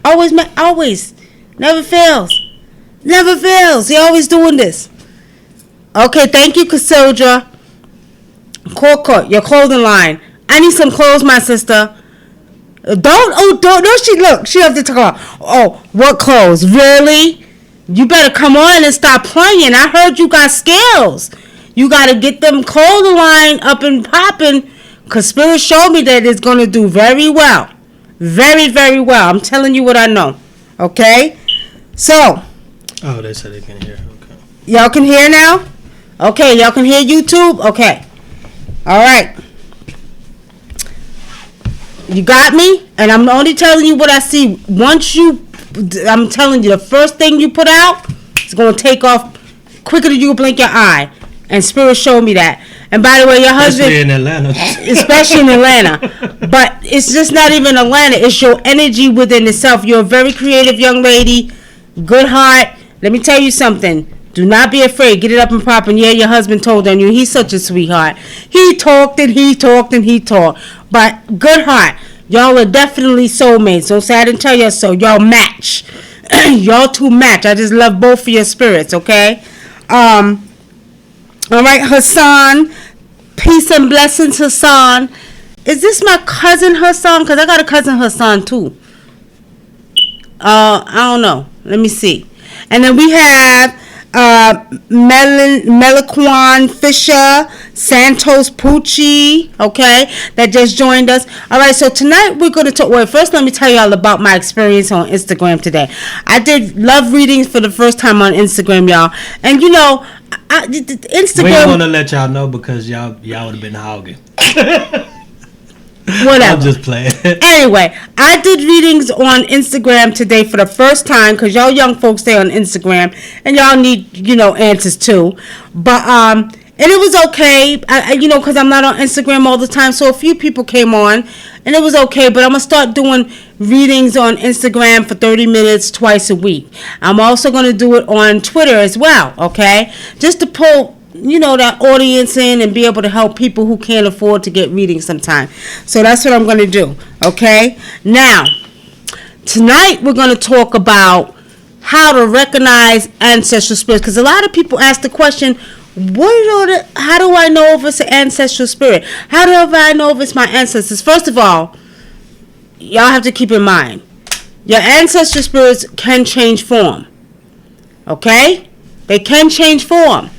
Always. Never fails. Never fails. He always doing this. Okay, thank you, Cassandra. Coco, your clothing line. I need some clothes, my sister. Don't she look? She have to talk about, oh, what clothes? Really? You better come on and stop playing. I heard you got skills. You got to get them clothing line up and popping, because Spirit showed me that it's going to do very well. Very, very well. I'm telling you what I know. Okay? So. Oh, they said they can hear. Okay. Y'all can hear now? Okay, y'all can hear YouTube? Okay. All right. You got me? And I'm only telling you what I see. I'm telling you, the first thing you put out is going to take off quicker than you can blink your eye. And Spirit showed me that. And by the way, your husband... Especially in Atlanta. But it's just not even Atlanta. It's your energy within itself. You're a very creative young lady. Good heart. Let me tell you something. Do not be afraid. Get it up and popping. Yeah, your husband told on you. He's such a sweetheart. He talked and he talked and he talked. But good heart. Y'all are definitely soulmates. Don't say I didn't tell you so. Y'all match. Y'all two match. I just love both of your spirits, okay? All right, Hassan. Peace and blessings, Hassan. Is this my cousin Hassan? Because I got a cousin Hassan, too. I don't know. Let me see. And then we have Meliquan Fisher, Santos Pucci, okay, that just joined us. All right, so tonight we're going to talk. Well, first let me tell y'all about my experience on Instagram today. I did love readings for the first time on Instagram, y'all. And you know, Instagram. We don't want to let y'all know because y'all would have been hogging. Whatever. I'm just playing. Anyway, I did readings on Instagram today for the first time because y'all young folks stay on Instagram and y'all need, you know, answers too. But and it was okay, you know, because I'm not on Instagram all the time. So a few people came on and it was okay. But I'm gonna start doing readings on Instagram for 30 minutes twice a week. I'm also gonna do it on Twitter as well. Okay, just to pull, you know, that audience in and be able to help people who can't afford to get readings sometime. So that's what I'm going to do. Okay. Now, tonight we're going to talk about how to recognize ancestral spirits. Because a lot of people ask the question, how do I know if it's an ancestral spirit? How do I know if it's my ancestors? First of all, y'all have to keep in mind, your ancestral spirits can change form. Okay? They can change form.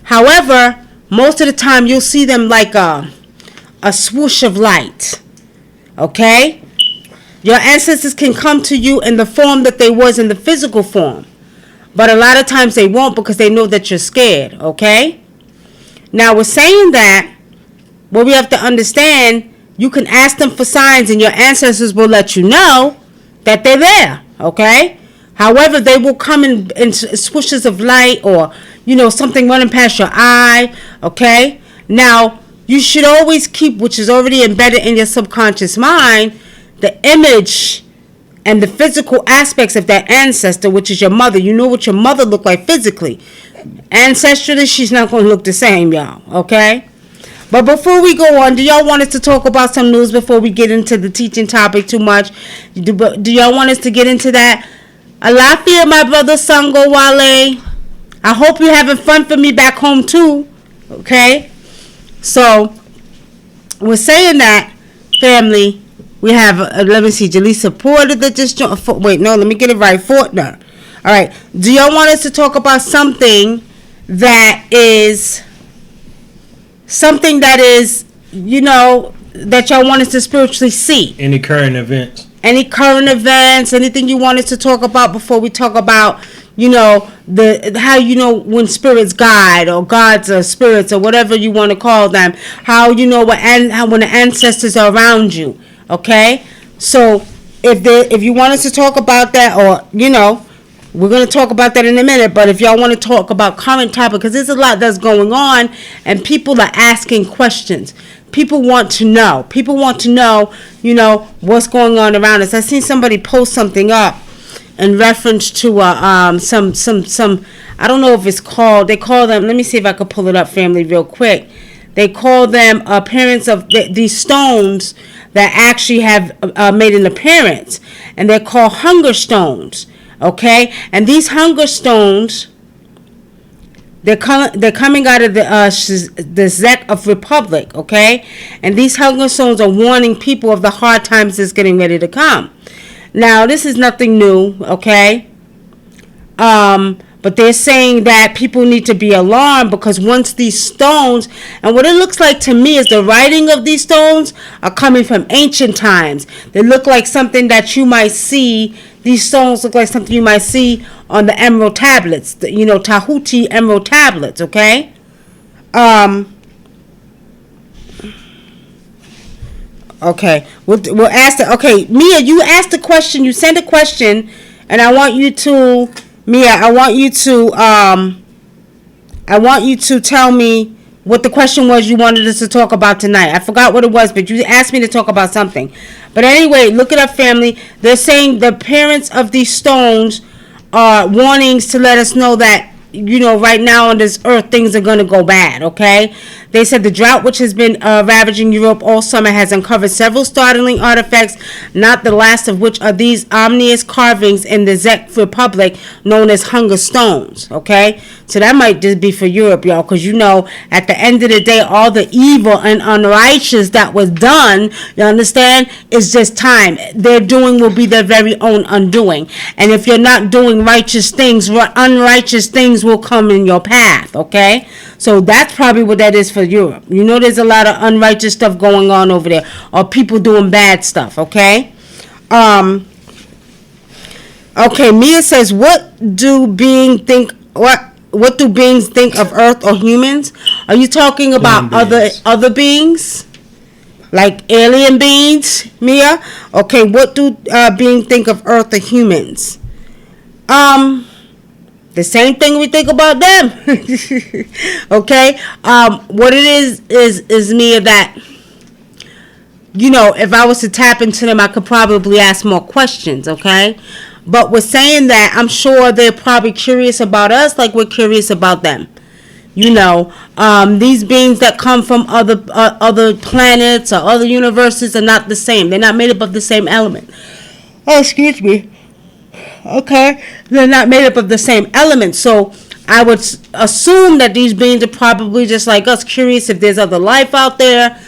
However, most of the time you'll see them like a swoosh of light. Okay? Your ancestors can come to you in the form that they was in the physical form. But a lot of times they won't because they know that you're scared. Okay? Now, we're saying that, what we have to understand, you can ask them for signs and your ancestors will let you know that they're there. Okay? However, they will come in swooshes of light or, you know, something running past your eye, okay? Now, you should always keep, which is already embedded in your subconscious mind, the image and the physical aspects of that ancestor, which is your mother. You know what your mother looked like physically. Ancestrally, she's not going to look the same, y'all, okay? But before we go on, do y'all want us to talk about some news before we get into the teaching topic too much? Do y'all want us to get into that? Alafia, my brother Sango Wale. I hope you're having fun for me back home too. Okay? So, we're saying that, family, we have, let me see, Jaleesa Porter that just joined. Wait, no, let me get it right. Fortner. All right. Do y'all want us to talk about something that is, you know, that y'all want us to spiritually see? Any current events? Any current events, anything you want us to talk about before we talk about, you know, how you know when spirits guide or gods or spirits or whatever you want to call them, how you know when the ancestors are around you, okay? So if you want us to talk about that, or, you know, we're going to talk about that in a minute, but if y'all want to talk about current topic, because there's a lot that's going on and people are asking questions. People want to know. People want to know, you know, what's going on around us. I seen somebody post something up in reference to some I don't know if it's called, they call them, let me see if I can pull it up, family, real quick. They call them appearance of these stones that actually have made an appearance, and they're called hunger stones. Okay, and these hunger stones, they're coming out of the Czech of Republic. Okay, and these hunger stones are warning people of the hard times that's getting ready to come. Now, this is nothing new. Okay. But they're saying that people need to be alarmed because once these stones, and what it looks like to me is the writing of these stones are coming from ancient times. They look like something that you might see. These stones look like something you might see on the emerald tablets, Tahuti emerald tablets, okay? Okay, we'll ask the, okay, Mia, you asked a question, you sent a question, and I want you to, Mia, I want you to tell me what the question was you wanted us to talk about tonight. I forgot what it was, but you asked me to talk about something. But anyway, look it up, family. They're saying the parents of these stones are warnings to let us know that, right now on this earth, things are going to go bad, okay? They said the drought, which has been ravaging Europe all summer, has uncovered several startling artifacts, not the last of which are these ominous carvings in the Czech Republic known as hunger stones, okay? So that might just be for Europe, y'all, because at the end of the day, all the evil and unrighteous that was done, you understand, is just time. Their doing will be their very own undoing. And if you're not doing righteous things, unrighteous things will come in your path, okay? So that's probably what that is for Europe. There's a lot of unrighteous stuff going on over there, or people doing bad stuff, okay? Okay, Mia says, what do beings think of Earth or humans? Are you talking about other beings? Like alien beings, Mia? Okay, what do beings think of Earth or humans? The same thing we think about them. Okay? What it is Mia, that, if I was to tap into them, I could probably ask more questions, okay? But we're saying that I'm sure they're probably curious about us like we're curious about them. These beings that come from other planets or other universes are not the same. They're not made up of the same element. Oh, excuse me. Okay, they're not made up of the same elements. So I would assume that these beings are probably just like us, curious if there's other life out there.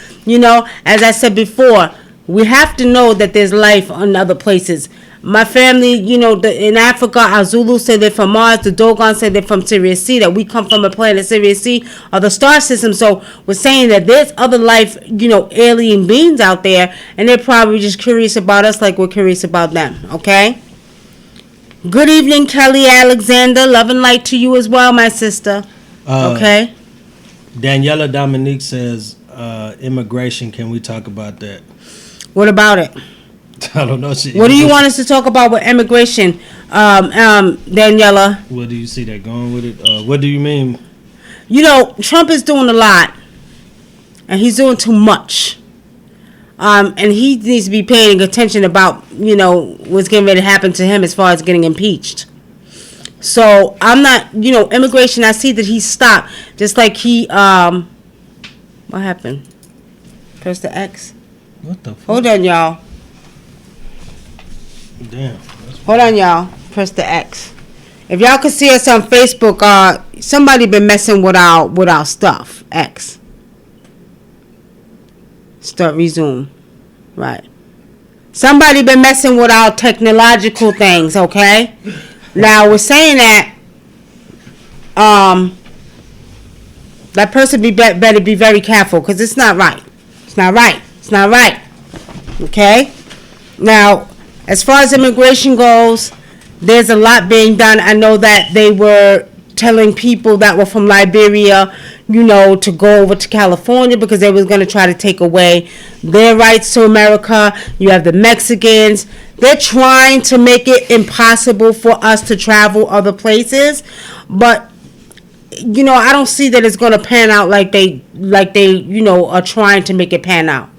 As I said before, we have to know that there's life on other places. My family, in Africa, our Zulus say they're from Mars, the Dogon say they're from Sirius C, that we come from a planet Sirius C or the star system. So we're saying that there's other life, alien beings out there, and they're probably just curious about us like we're curious about them, okay? Good evening, Kelly Alexander. Love and light to you as well, my sister. Okay. Daniela Dominique says, immigration, can we talk about that? What about it? I don't know. What do you want us to talk about with immigration, Daniela? Where do you see that going with it? What do you mean? Trump is doing a lot, and he's doing too much. And he needs to be paying attention about, what's getting ready to happen to him as far as getting impeached. So I'm not, immigration, I see that he stopped. Just like he, what happened? Press the X. What the fuck? Hold on, y'all. Damn. Hold on, y'all. Press the X. If y'all can see us on Facebook, somebody been messing with our stuff. X. Start resume. Right. Somebody been messing with our technological things, okay? Now we're saying that that person better be very careful, because it's not right. It's not right. It's not right. Okay? Now, as far as immigration goes, there's a lot being done. I know that they were telling people that were from Liberia, to go over to California because they was going to try to take away their rights to America. You have the Mexicans. They're trying to make it impossible for us to travel other places. But, I don't see that it's going to pan out like they are trying to make it pan out.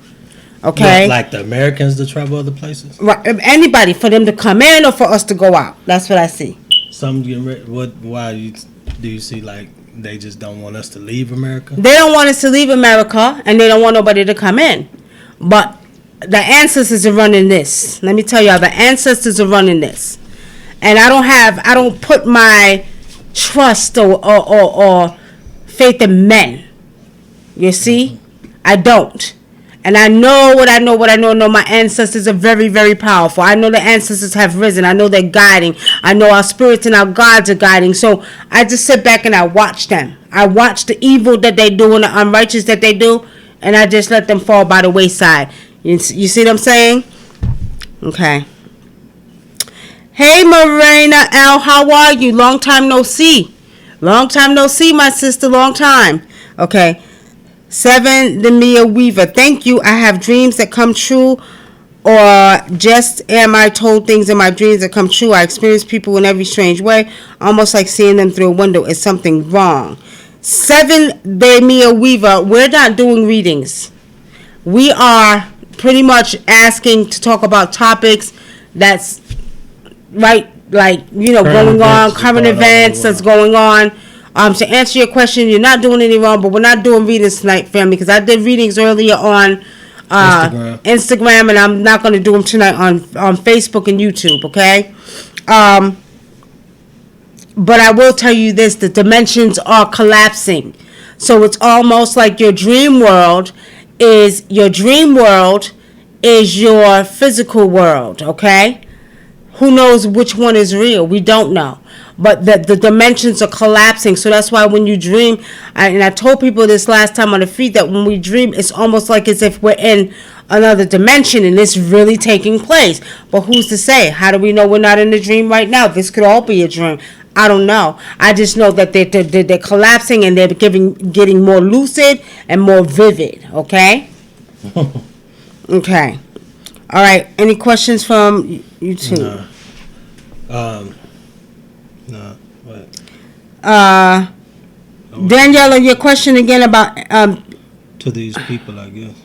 Okay? Like the Americans to travel other places? Right. Anybody, for them to come in or for us to go out. That's what I see. Why do you see like they just don't want us to leave America. They don't want us to leave America, and they don't want nobody to come in. But the ancestors are running this. Let me tell y'all, the ancestors are running this. And I don't put my trust or faith in men. You see? I don't. And I know what I know. I know my ancestors are very, very powerful. I know the ancestors have risen. I know they're guiding. I know our spirits and our gods are guiding. So I just sit back and I watch them. I watch the evil that they do and the unrighteous that they do. And I just let them fall by the wayside. You see what I'm saying? Okay. Hey, Morena L, how are you? Long time no see. Long time no see, my sister. Long time. Okay. 7, the Mia Weaver. Thank you. I have dreams that come true, or just am I told things in my dreams that come true? I experience people in every strange way, almost like seeing them through a window. Is something wrong? 7, the Mia Weaver. We're not doing readings. We are pretty much asking to talk about topics that's right, like, you know, going on, current events that's going on. To answer your question, you're not doing any wrong, but we're not doing readings tonight, family, because I did readings earlier on Instagram, and I'm not going to do them tonight on Facebook and YouTube, okay? But I will tell you this, the dimensions are collapsing. So it's almost like your dream world is your physical world, okay? Who knows which one is real? We don't know. But the dimensions are collapsing. So that's why when you dream, and I told people this last time on the feed, that when we dream, it's almost like as if we're in another dimension and it's really taking place. But who's to say? How do we know we're not in a dream right now? This could all be a dream. I don't know. I just know that they're collapsing and they're getting more lucid and more vivid. Okay? Okay. All right. Any questions from you two? No. No. What? Daniela, your question again about to these people, I guess.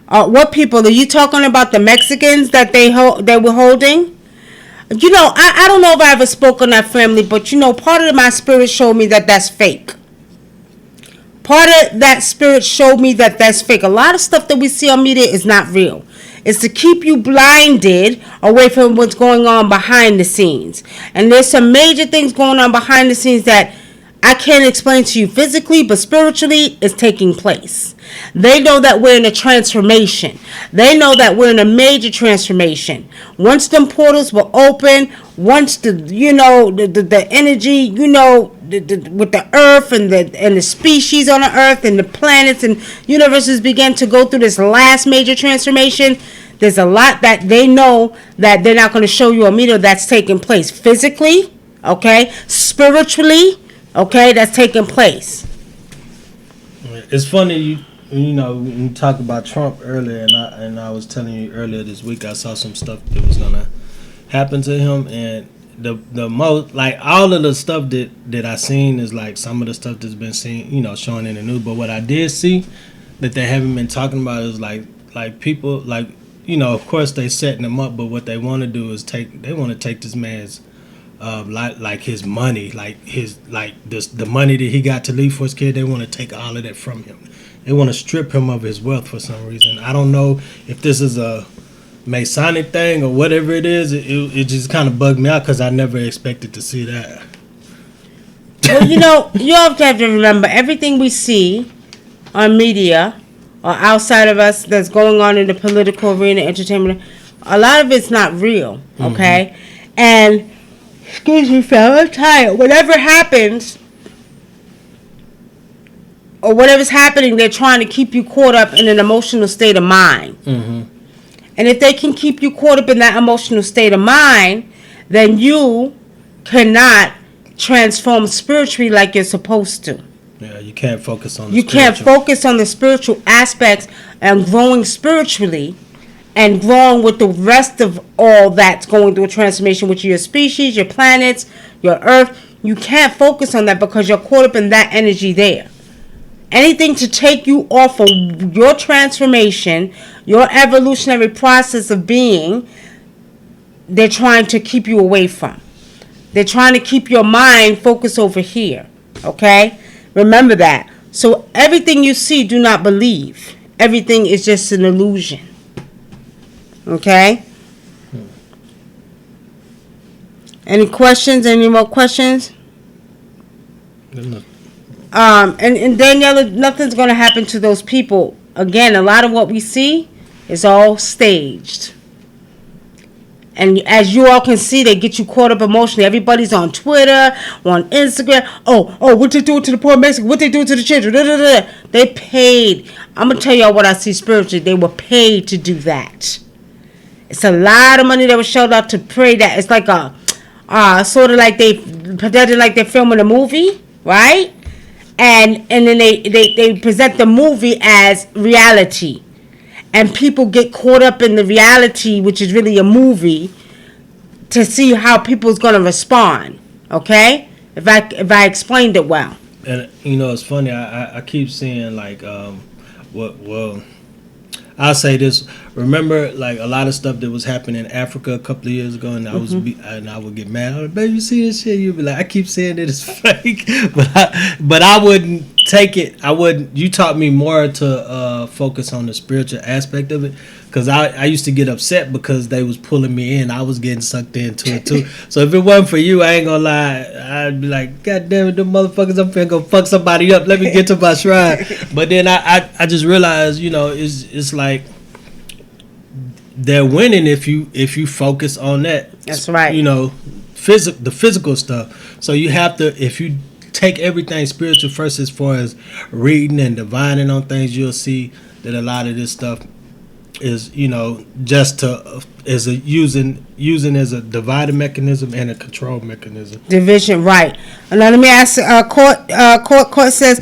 What people are you talking about? The Mexicans that they were holding? You know, I don't know if I ever spoke on that, family, but you know, part of my spirit showed me that that's fake. Part of that spirit showed me that that's fake. A lot of stuff that we see on media is not real. It's to keep you blinded away from what's going on behind the scenes. And there's some major things going on behind the scenes that I can't explain to you physically, but spiritually it's taking place. They know that we're in a transformation. They know that we're in a major transformation. Once them portals will open, once the energy, with the earth and the species on the earth and the planets and universes begin to go through this last major transformation, there's a lot that they know that they're not going to show you a meter that's taking place physically, okay, spiritually, okay, that's taking place. It's funny, you talk about Trump earlier, and I was telling you earlier this week I saw some stuff that was gonna happen to him, and the most, like, all of the stuff that I seen is like some of the stuff that's been seen, showing in the news. But what I did see that they haven't been talking about is like people, like, of course they setting him up, but what they want to do is take this man's like his money, the money that he got to leave for his kid. They want to take all of that from him. They want to strip him of his wealth for some reason. I don't know if this is a Masonic thing or whatever it is. It just kind of bugged me out because I never expected to see that. Well, you have to remember, everything we see on media or outside of us that's going on in the political arena, entertainment, a lot of it's not real, okay? Mm-hmm. And, excuse me, fam, I'm tired. Whatever happens, or whatever's happening, they're trying to keep you caught up in an emotional state of mind. Mm-hmm. And if they can keep you caught up in that emotional state of mind, then you cannot transform spiritually like you're supposed to. Yeah, you can't focus on you can't focus on the spiritual aspects and growing spiritually and growing with the rest of all that's going through a transformation, which is your species, your planets, your earth. You can't focus on that because you're caught up in that energy there. Anything to take you off of your transformation, your evolutionary process of being, they're trying to keep you away from. They're trying to keep your mind focused over here. Okay? Remember that. So everything you see, do not believe. Everything is just an illusion. Okay? Any questions? Any more questions? And Daniela, nothing's going to happen to those people. Again, a lot of what we see is all staged. And as you all can see, they get you caught up emotionally. Everybody's on Twitter, on Instagram. Oh, what they do to the poor Mexican? What they do to the children? Da, da, da. They paid. I'm going to tell y'all what I see spiritually. They were paid to do that. It's a lot of money that was shelled out to pray that. It's like a, sort of like they pretended like they're filming a movie, right? And then they present the movie as reality. And people get caught up in the reality, which is really a movie, to see how people's going to respond. Okay? If I explained it well. And, it's funny. I keep seeing, like, I'll say this. Remember, like, a lot of stuff that was happening in Africa a couple of years ago, and I would get mad. Oh, baby, you see this shit? You'd be like, I keep saying it is fake, but I wouldn't take it. You taught me more to focus on the spiritual aspect of it, because I used to get upset because they was pulling me in. I was getting sucked into it too. So if it wasn't for you, I ain't gonna lie, I'd be like, God damn it, them motherfuckers up here gonna fuck somebody up. Let me get to my shrine. But then I just realized, it's like they're winning if you focus on that. That's right. The physical stuff. So you have to, if you take everything spiritual first, as far as reading and divining on things, you'll see that a lot of this stuff is, just using as a dividing mechanism and a control mechanism. Division, right. And now let me ask, court says,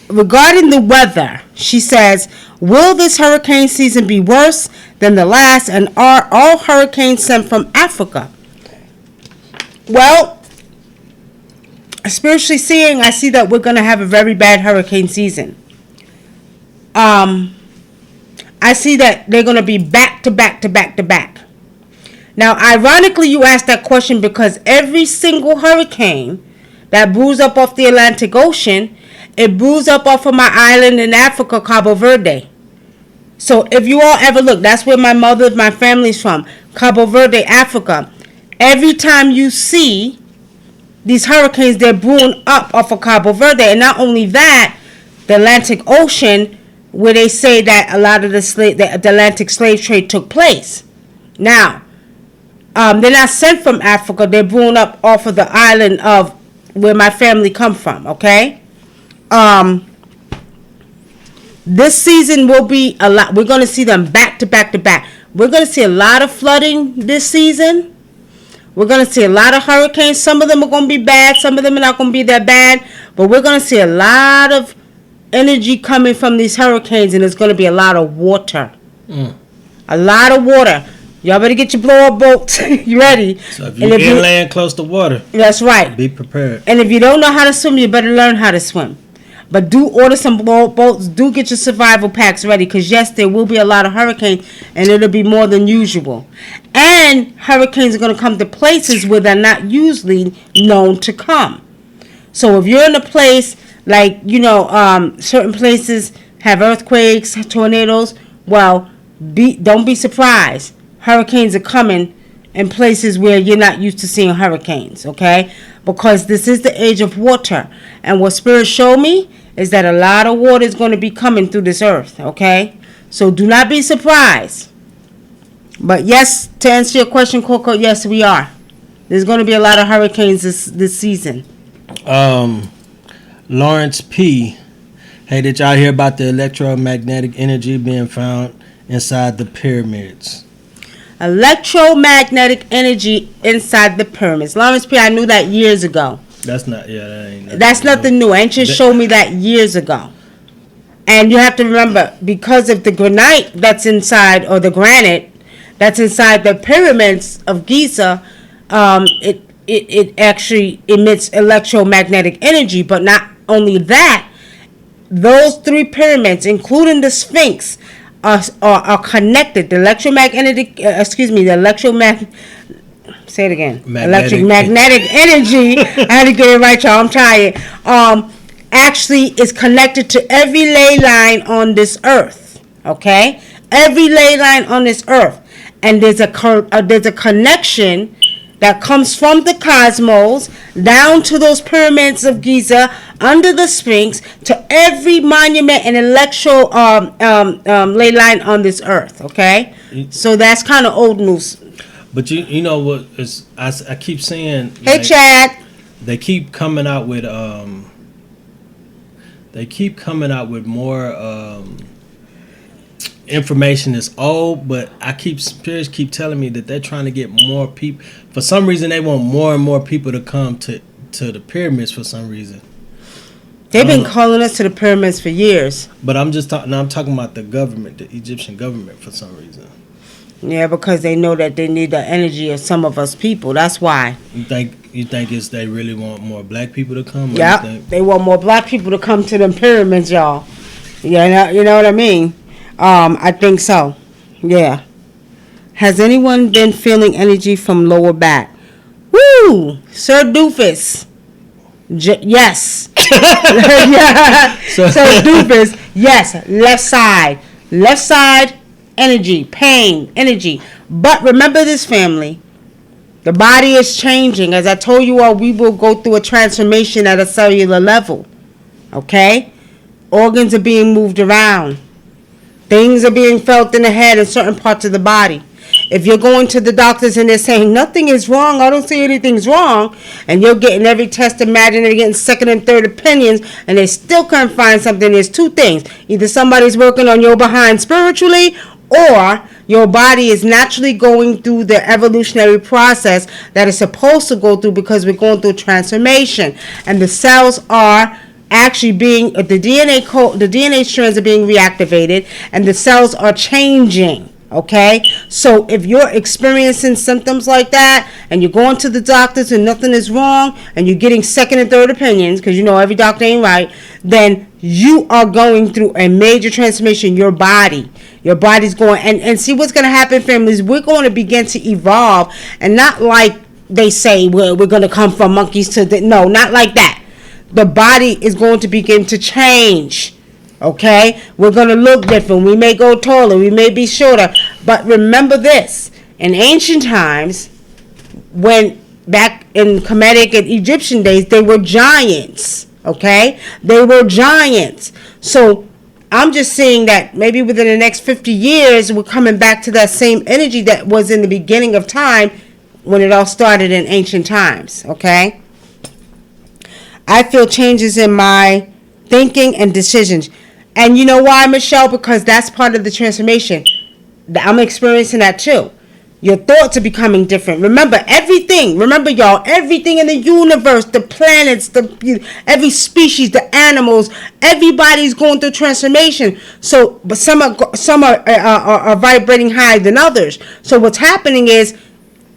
regarding the weather, she says, will this hurricane season be worse than the last, and are all hurricanes sent from Africa? Well, spiritually seeing, I see that we're going to have a very bad hurricane season. I see that they're going to be back to back to back to back. Now, ironically, you asked that question because every single hurricane that brews up off the Atlantic Ocean, it brews up off of my island in Africa, Cabo Verde. So if you all ever look, that's where my family's from, Cabo Verde, Africa. Every time you see these hurricanes, they're brewing up off of Cabo Verde. And not only that, the Atlantic Ocean, where they say that a lot of the Atlantic slave trade took place. Now, they're not sent from Africa. They're brewing up off of the island of where my family come from, okay? This season will be a lot. We're going to see them back to back to back. We're going to see a lot of flooding this season. We're going to see a lot of hurricanes. Some of them are going to be bad. Some of them are not going to be that bad. But we're going to see a lot of energy coming from these hurricanes, and there's going to be a lot of water. A lot of water. Y'all better get your blow-up boats. You ready? So if you're inland close to water, that's right. Be prepared. And if you don't know how to swim, you better learn how to swim. But do order some blow-up boats. Do get your survival packs ready, because yes, there will be a lot of hurricanes, and it'll be more than usual. And hurricanes are going to come to places where they're not usually known to come. So if you're in a place like, certain places have earthquakes, tornadoes, well, don't be surprised. Hurricanes are coming in places where you're not used to seeing hurricanes, okay? Because this is the age of water. And what Spirit showed me is that a lot of water is going to be coming through this earth, okay? So do not be surprised. But yes, to answer your question, Coco, yes, we are. There's going to be a lot of hurricanes this season. Lawrence P. Hey, did y'all hear about the electromagnetic energy being found inside the pyramids? Electromagnetic energy inside the pyramids. Lawrence P., I knew that years ago. That's nothing nothing new. Ancient showed me that years ago. And you have to remember, because of the granite that's inside, or the granite that's inside the pyramids of Giza, it actually emits electromagnetic energy. But not only that, those three pyramids, including the Sphinx, are connected. The say it again. Magnetic. Magnetic energy. I had to get it right, y'all. I'm tired. Actually is connected to every ley line on this earth. Okay? Every ley line on this earth. And there's a connection that comes from the cosmos down to those pyramids of Giza, under the Sphinx, to every monument and intellectual ley line on this earth. Okay? So that's kind of old news. But you know what is I keep saying. Hey, Chad. They keep coming out with more information is old, but spirits keep telling me that they're trying to get more people. For some reason, they want more and more people to come to the pyramids. For some reason, they've been calling us to the pyramids for years. But I'm just talking. I'm talking about the government, the Egyptian government, for some reason. Yeah, because they know that they need the energy of some of us people. That's why. You think it's they really want more black people to come? Yeah, they want more black people to come to them pyramids, y'all. Yeah, you know what I mean. I think so. Yeah. Has anyone been feeling energy from lower back? Woo! Sir Doofus. Yes. Yeah. Sir Doofus. Yes. Left side. Left side. Energy. Pain. Energy. But remember this, family. The body is changing. As I told you all, we will go through a transformation at a cellular level. Okay? Organs are being moved around. Things are being felt in the head and certain parts of the body. If you're going to the doctors and they're saying nothing is wrong, I don't see anything's wrong, and you're getting every test imaginary, getting second and third opinions, and they still can't find something, there's two things. Either somebody's working on your behind spiritually, or your body is naturally going through the evolutionary process that it's supposed to go through, because we're going through transformation. And the cells are actually being, the DNA strands are being reactivated, and the cells are changing. Okay, so if you're experiencing symptoms like that, and you're going to the doctors and nothing is wrong, and you're getting second and third opinions, because you know every doctor ain't right, then you are going through a major transformation. Your body's going, and see what's going to happen, families. We're going to begin to evolve, and not like they say we're going to come from monkeys to no, not like that. The body is going to begin to change. Okay, we're going to look different. We may go taller, we may be shorter, but remember this: in ancient times, when back in Kemetic and Egyptian days, they were giants. Okay, they were giants. So I'm just saying that maybe within the next 50 years, we're coming back to that same energy that was in the beginning of time when it all started in ancient times. Okay, I feel changes in my thinking and decisions. And you know why, Michelle? Because that's part of the transformation. I'm experiencing that too. Your thoughts are becoming different. Remember, y'all, everything in the universe, the planets, every species, the animals, everybody's going through transformation. So, but some are vibrating higher than others. So what's happening is,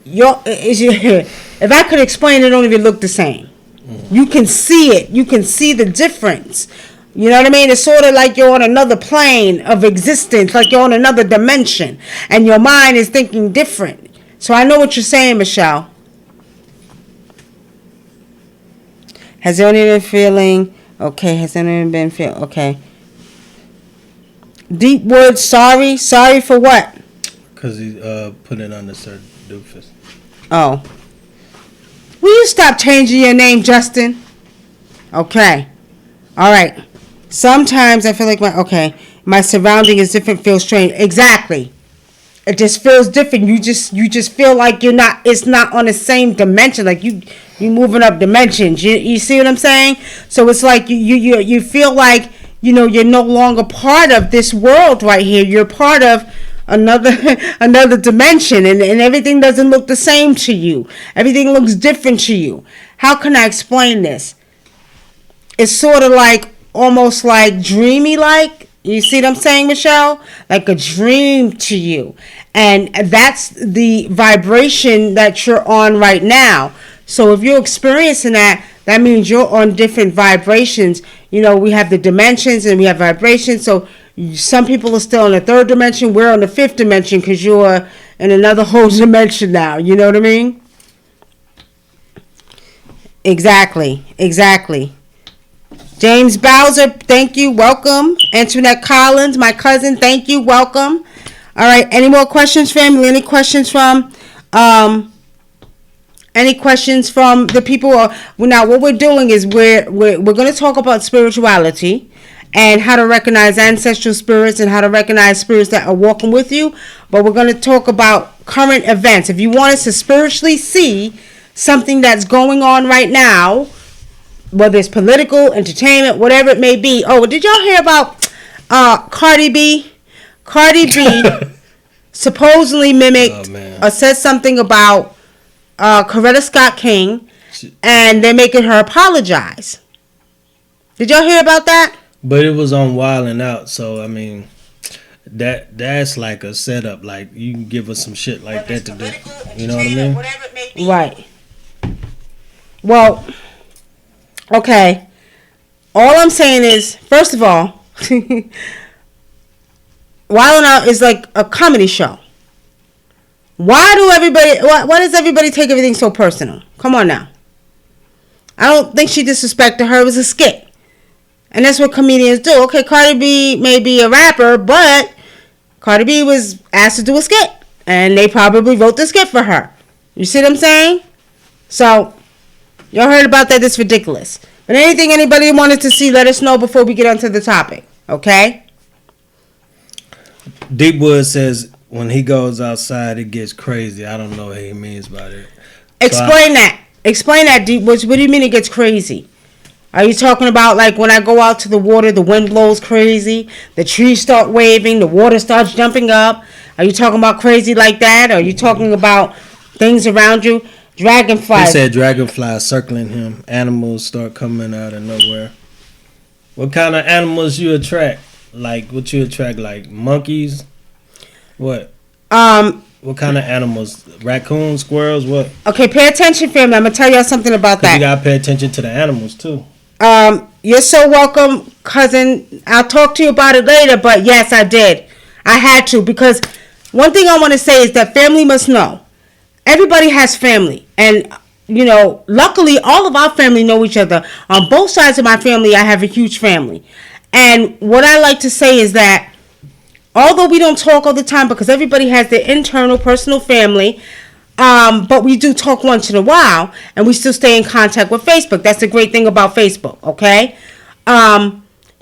if I could explain it, don't even look the same. You can see it. You can see the difference. You know what I mean? It's sort of like you're on another plane of existence, like you're on another dimension, and your mind is thinking different. So I know what you're saying, Michelle. Has anyone been feeling okay? Okay. Deep words, sorry for what? Because he put it on the Sir Doofus. Oh. Will you stop changing your name, Justin? Okay. All right. Sometimes I feel like my surrounding is different, feels strange. Exactly. It just feels different. You just feel like it's not on the same dimension. Like you moving up dimensions. You see what I'm saying? So it's like you feel like, you're no longer part of this world right here. You're part of another dimension, and everything doesn't look the same to you. Everything looks different to you. How can I explain this? It's sort of like, almost like dreamy, like, you see what I'm saying, Michelle? Like a dream to you. And that's the vibration that you're on right now. So if you're experiencing that means you're on different vibrations. We have the dimensions and we have vibrations. So some people are still in the third dimension. We're on the fifth dimension because you're in another whole dimension now. You know what I mean? Exactly. James Bowser, thank you. Welcome. Antoinette Collins, my cousin, thank you. Welcome. All right. Any more questions, family? Any questions from the people? Now, what we're doing is we're going to talk about spirituality and how to recognize ancestral spirits and how to recognize spirits that are walking with you. But we're going to talk about current events. If you want us to spiritually see something that's going on right now, whether it's political, entertainment, whatever it may be. Oh, did y'all hear about Cardi B? Cardi B supposedly mimicked or said something about Coretta Scott King, and they're making her apologize. Did y'all hear about that? But it was on Wild and Out, so I mean, that's like a setup. Like you can give us some shit like that to do. You know what I mean? Whatever it may be. Right. Well, okay. All I'm saying is, first of all, Wild and Out is like a comedy show. Why does everybody take everything so personal? Come on now. I don't think she disrespected her. It was a skit. And that's what comedians do. Okay, Cardi B may be a rapper, but Cardi B was asked to do a skit. And they probably wrote the skit for her. You see what I'm saying? So, y'all heard about that. It's ridiculous. But anything anybody wanted to see, let us know before we get onto the topic. Okay? Deepwood says when he goes outside, it gets crazy. I don't know what he means by that. Explain that. Explain that, Deepwood. What do you mean it gets crazy? Are you talking about like when I go out to the water, the wind blows crazy, the trees start waving, the water starts jumping up? Are you talking about crazy like that? Or are you talking about things around you? Dragonflies. He said dragonflies circling him. Animals start coming out of nowhere. What kind of animals you attract? Like what you attract? Like monkeys? What? What kind of animals? Raccoons, squirrels, what? Okay, pay attention, family. I'm gonna tell y'all something about that. You gotta pay attention to the animals too. You're so welcome, cousin. I'll talk to you about it later, but yes, I did. I had to, because one thing I want to say is that family must know. Everybody has family, and you know, luckily all of our family know each other. On both sides of my family, I have a huge family. And what I like to say is that although we don't talk all the time because everybody has their internal personal family, but we do talk once in a while, and we still stay in contact with Facebook. That's the great thing about Facebook, okay?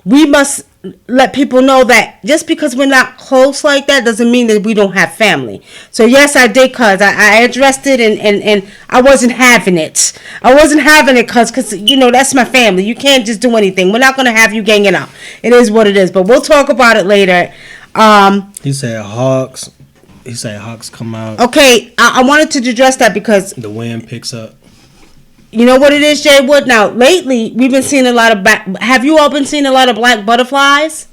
We must let people know that just because we're not close like that doesn't mean that we don't have family. So yes, I did, cuz I addressed it, and I wasn't having it. I wasn't having it, cuz you know, that's my family. You can't just do anything. We're not going to have you ganging up. It is what it is, but we'll talk about it later. He said hawks. He said hawks come out. Okay, I wanted to address that because the wind picks up. You know what it is, Jay Wood? Now, lately, we've been seeing a lot of have you all been seeing a lot of black butterflies?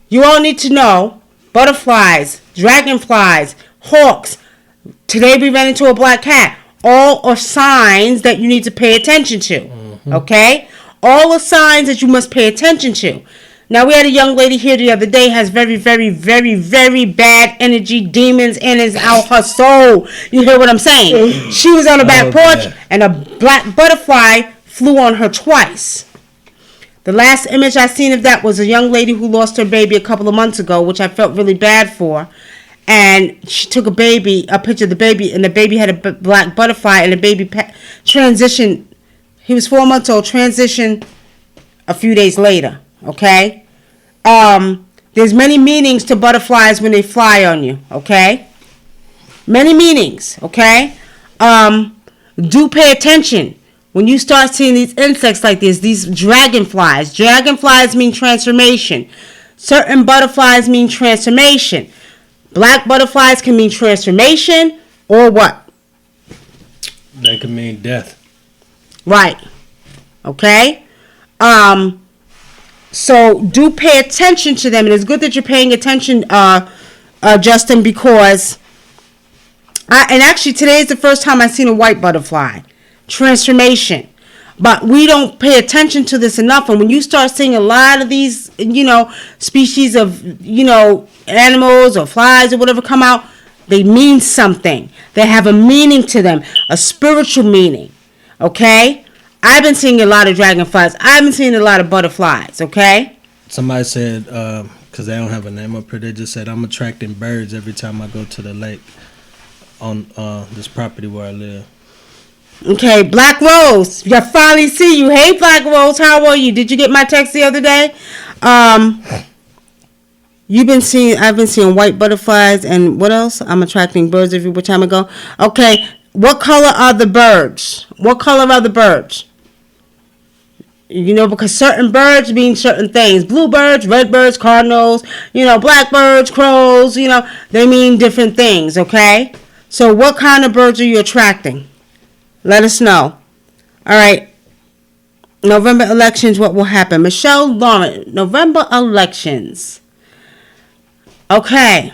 You all need to know, butterflies, dragonflies, hawks. Today we ran into a black cat. All are signs that you need to pay attention to. Mm-hmm. Okay? All are signs that you must pay attention to. Now, we had a young lady here the other day, has very, very, very, very bad energy, demons in and out her soul. You hear what I'm saying? She was on the back porch, and a black butterfly flew on her twice. The last image I seen of that was a young lady who lost her baby a couple of months ago, which I felt really bad for. And she took a picture of the baby, and the baby had a black butterfly, and the baby transitioned. He was 4 months old, transitioned a few days later. Okay? There's many meanings to butterflies when they fly on you. Okay? Many meanings. Okay? Do pay attention when you start seeing these insects like this, these dragonflies. Dragonflies mean transformation. Certain butterflies mean transformation. Black butterflies can mean transformation or what? They can mean death. Right. Okay? So do pay attention to them, and it's good that you're paying attention, Justin, because and actually today is the first time I've seen a white butterfly. Transformation. But we don't pay attention to this enough, and when you start seeing a lot of these, you know, species of, you know, animals or flies or whatever come out, they mean something. They have a meaning to them, a spiritual meaning. Okay? I've been seeing a lot of dragonflies. I've been seeing a lot of butterflies, okay? Somebody said, because they don't have a name up here, they just said, I'm attracting birds every time I go to the lake on this property where I live. Okay, Black Rose. I finally see you. Hey, Black Rose, how are you? Did you get my text the other day? I've been seeing white butterflies, and what else? I'm attracting birds every time I go. Okay, what color are the birds? What color are the birds? You know, because certain birds mean certain things. Bluebirds, redbirds, cardinals, blackbirds, crows, they mean different things, okay? So what kind of birds are you attracting? Let us know. All right. November elections, what will happen? Michelle Lawrence, November elections. Okay.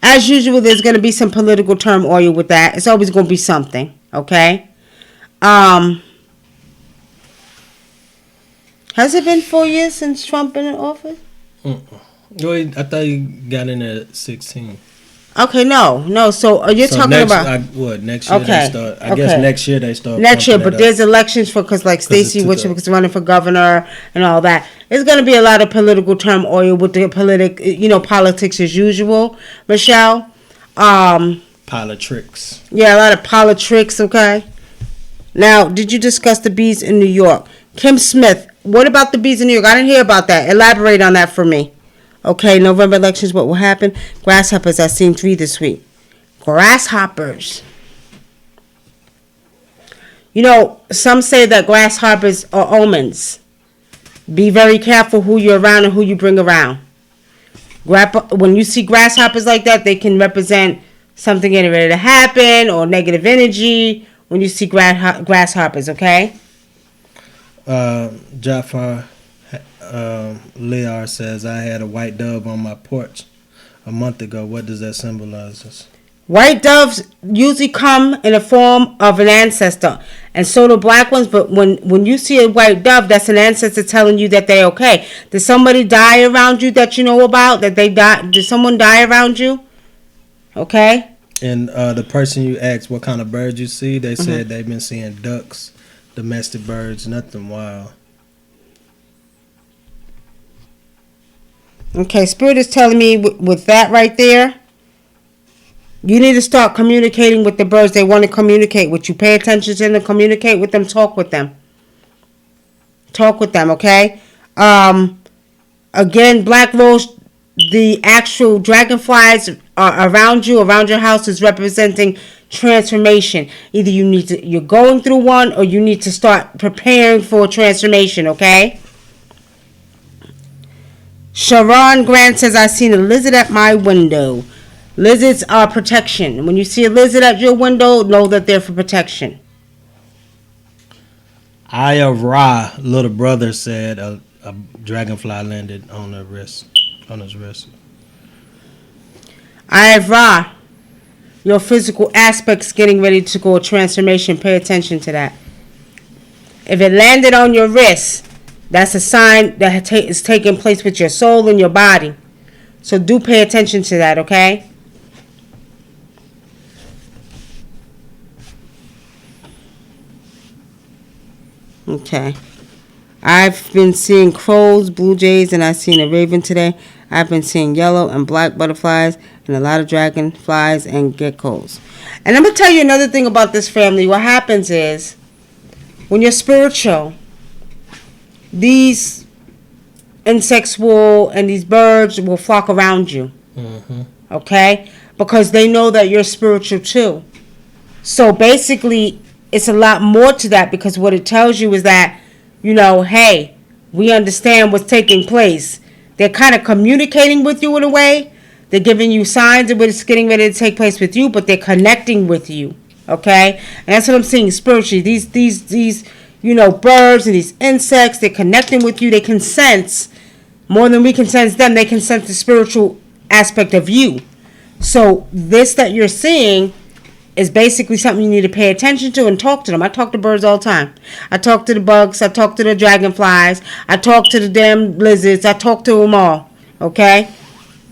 As usual, there's going to be some political turmoil with that. It's always going to be something, okay? Has it been 4 years since Trump been in office? Wait, I thought you got in at 16. Okay, no. So you're talking about next year? Okay. They start. I guess next year they start. Next year, but there's elections because Stacey is running for governor and all that. It's going to be a lot of political turmoil with the politics as usual. Michelle, politics. Yeah, a lot of politics. Okay. Now, did you discuss the bees in New York? Kim Smith, what about the bees in New York? I didn't hear about that. Elaborate on that for me. Okay, November elections, what will happen? Grasshoppers, I've seen 3 this week. Grasshoppers. Some say that grasshoppers are omens. Be very careful who you're around and who you bring around. When you see grasshoppers like that, they can represent something getting ready to happen or negative energy when you see grasshoppers, okay? Jafar Lear says, I had a white dove on my porch a month ago. What does that symbolize? White doves usually come in the form of an ancestor, and so do black ones. But when you see a white dove, that's an ancestor telling you that they're okay. Did somebody die around you that you know about? That they died? Did someone die around you? Okay. And the person you asked what kind of birds you see, they said they've been seeing ducks, domestic birds, nothing wild. Okay, Spirit is telling me with that right there, you need to start communicating with the birds. They want to communicate with you. Pay attention to them, communicate with them, talk with them. Talk with them, okay? Again, Black Rose, the actual dragonflies are around you, around your house, is representing transformation. Either you're going through one or you need to start preparing for transformation, okay? Sharon Grant says, I seen a lizard at my window. Lizards are protection. When you see a lizard at your window, know that they're for protection. Aya Ra, little brother, said a dragonfly landed on his wrist. Aya Ra, your physical aspects getting ready to go a transformation. Pay attention to that. If it landed on your wrist, that's a sign that is taking place with your soul and your body. So do pay attention to that, okay? Okay. I've been seeing crows, blue jays, and I've seen a raven today. I've been seeing yellow and black butterflies and a lot of dragonflies and geckos. And I'm going to tell you another thing about this family. What happens is, when you're spiritual, these insects and these birds will flock around you. Okay? Because they know that you're spiritual too. So basically, it's a lot more to that, because what it tells you is that, hey, we understand what's taking place. They're kind of communicating with you in a way. They're giving you signs of what's getting ready to take place with you, but they're connecting with you. Okay? And that's what I'm seeing spiritually. These birds and these insects, they're connecting with you. They can sense, more than we can sense them, they can sense the spiritual aspect of you. So this that you're seeing is basically something you need to pay attention to and talk to them. I talk to birds all the time. I talk to the bugs. I talk to the dragonflies. I talk to the damn lizards. I talk to them all. Okay?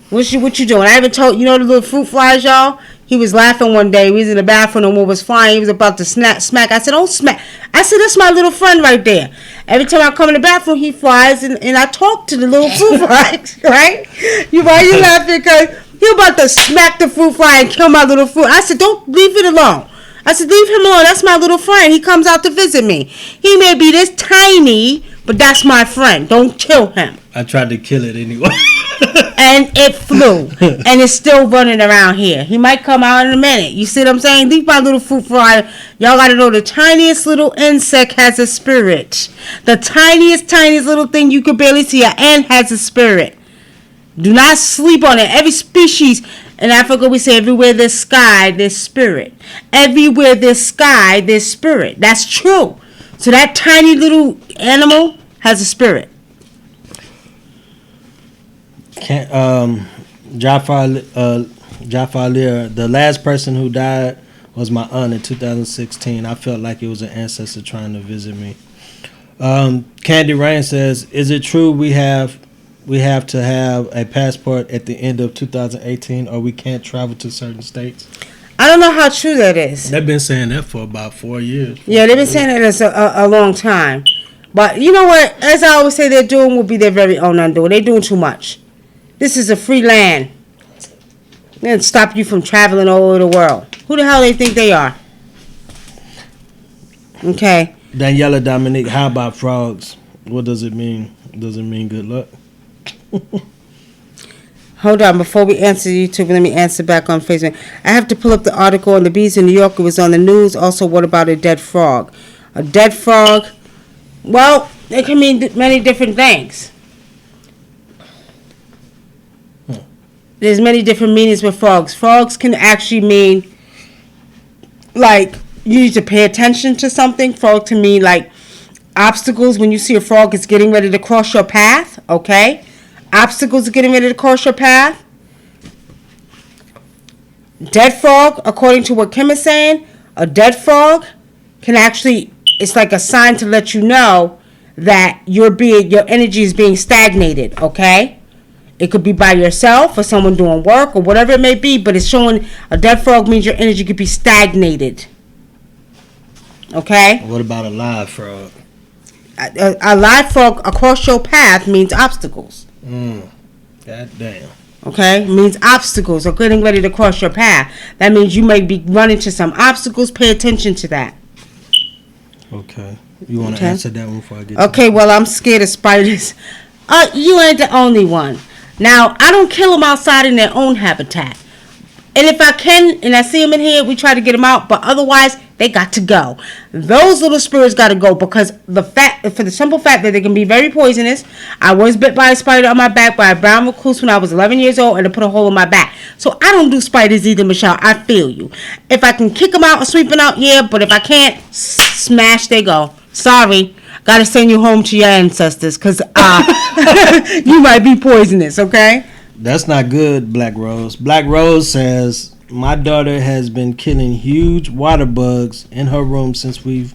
What you doing? I even told, the little fruit flies, y'all? he was laughing one day. We was in the bathroom and one was flying. He was about to smack. I said, don't smack. I said, that's my little friend right there. Every time I come in the bathroom, he flies, and I talk to the little fruit fly, right? Why you laughing? Because he about to smack the fruit fly and kill my little fruit. I said, don't, leave it alone. I said, leave him alone. That's my little friend. He comes out to visit me. He may be this tiny, but that's my friend. Don't kill him. I tried to kill it anyway. And it flew. And it's still running around here. He might come out in a minute. You see what I'm saying? Leave my little fruit fly. Y'all got to know the tiniest little insect has a spirit. The tiniest little thing you could barely see, an ant has a spirit. Do not sleep on it. Every species in Africa, we say everywhere there's sky, there's spirit. Everywhere there's sky, there's spirit. That's true. So that tiny little animal has a spirit. Jafar Lear, the last person who died was my aunt in 2016. I felt like it was an ancestor trying to visit me. Candy Rain says, is it true we have to have a passport at the end of 2018 or we can't travel to certain states? I don't know how true that is. They've been saying that for about 4 years. Yeah, they've been saying that a long time. But you know what? As I always say, they're doing will be their very own undoing. They're doing too much. This is a free land. They didn't stop you from traveling all over the world. Who the hell they think they are? Okay. Daniela Dominique, how about frogs? What does it mean? Does it mean good luck? Hold on, before we answer YouTube, let me answer back on Facebook. I have to pull up the article on the bees in New York. It was on the news. Also, what about a dead frog? A dead frog, well, it can mean many different things. There's many different meanings with frogs. Frogs can actually mean, like, you need to pay attention to something. Frog can mean, like, obstacles. When you see a frog, it's getting ready to cross your path, okay? Obstacles are getting ready to cross your path. Dead frog, according to what Kim is saying, a dead frog can actually, it's like a sign to let you know that your energy is being stagnated, okay? It could be by yourself or someone doing work or whatever it may be, but it's showing a dead frog means your energy could be stagnated. Okay? What about a live frog? A live frog across your path means obstacles. God damn. Okay? It means obstacles are getting ready to cross your path. That means you may be running to some obstacles. Pay attention to that. Okay. You want to answer that one before I get Okay, well, I'm scared of spiders. You ain't the only one. Now, I don't kill them outside in their own habitat. And if I can, and I see them in here, we try to get them out. But otherwise, they got to go. Those little spirits got to go because for the simple fact that they can be very poisonous. I was bit by a spider on my back by a brown recluse when I was 11 years old, and it put a hole in my back. So I don't do spiders either, Michelle. I feel you. If I can kick them out or sweep them out, yeah. But if I can't, smash, they go. Sorry. Gotta send you home to your ancestors because you might be poisonous, okay? That's not good, Black Rose. Black Rose says, my daughter has been killing huge water bugs in her room since we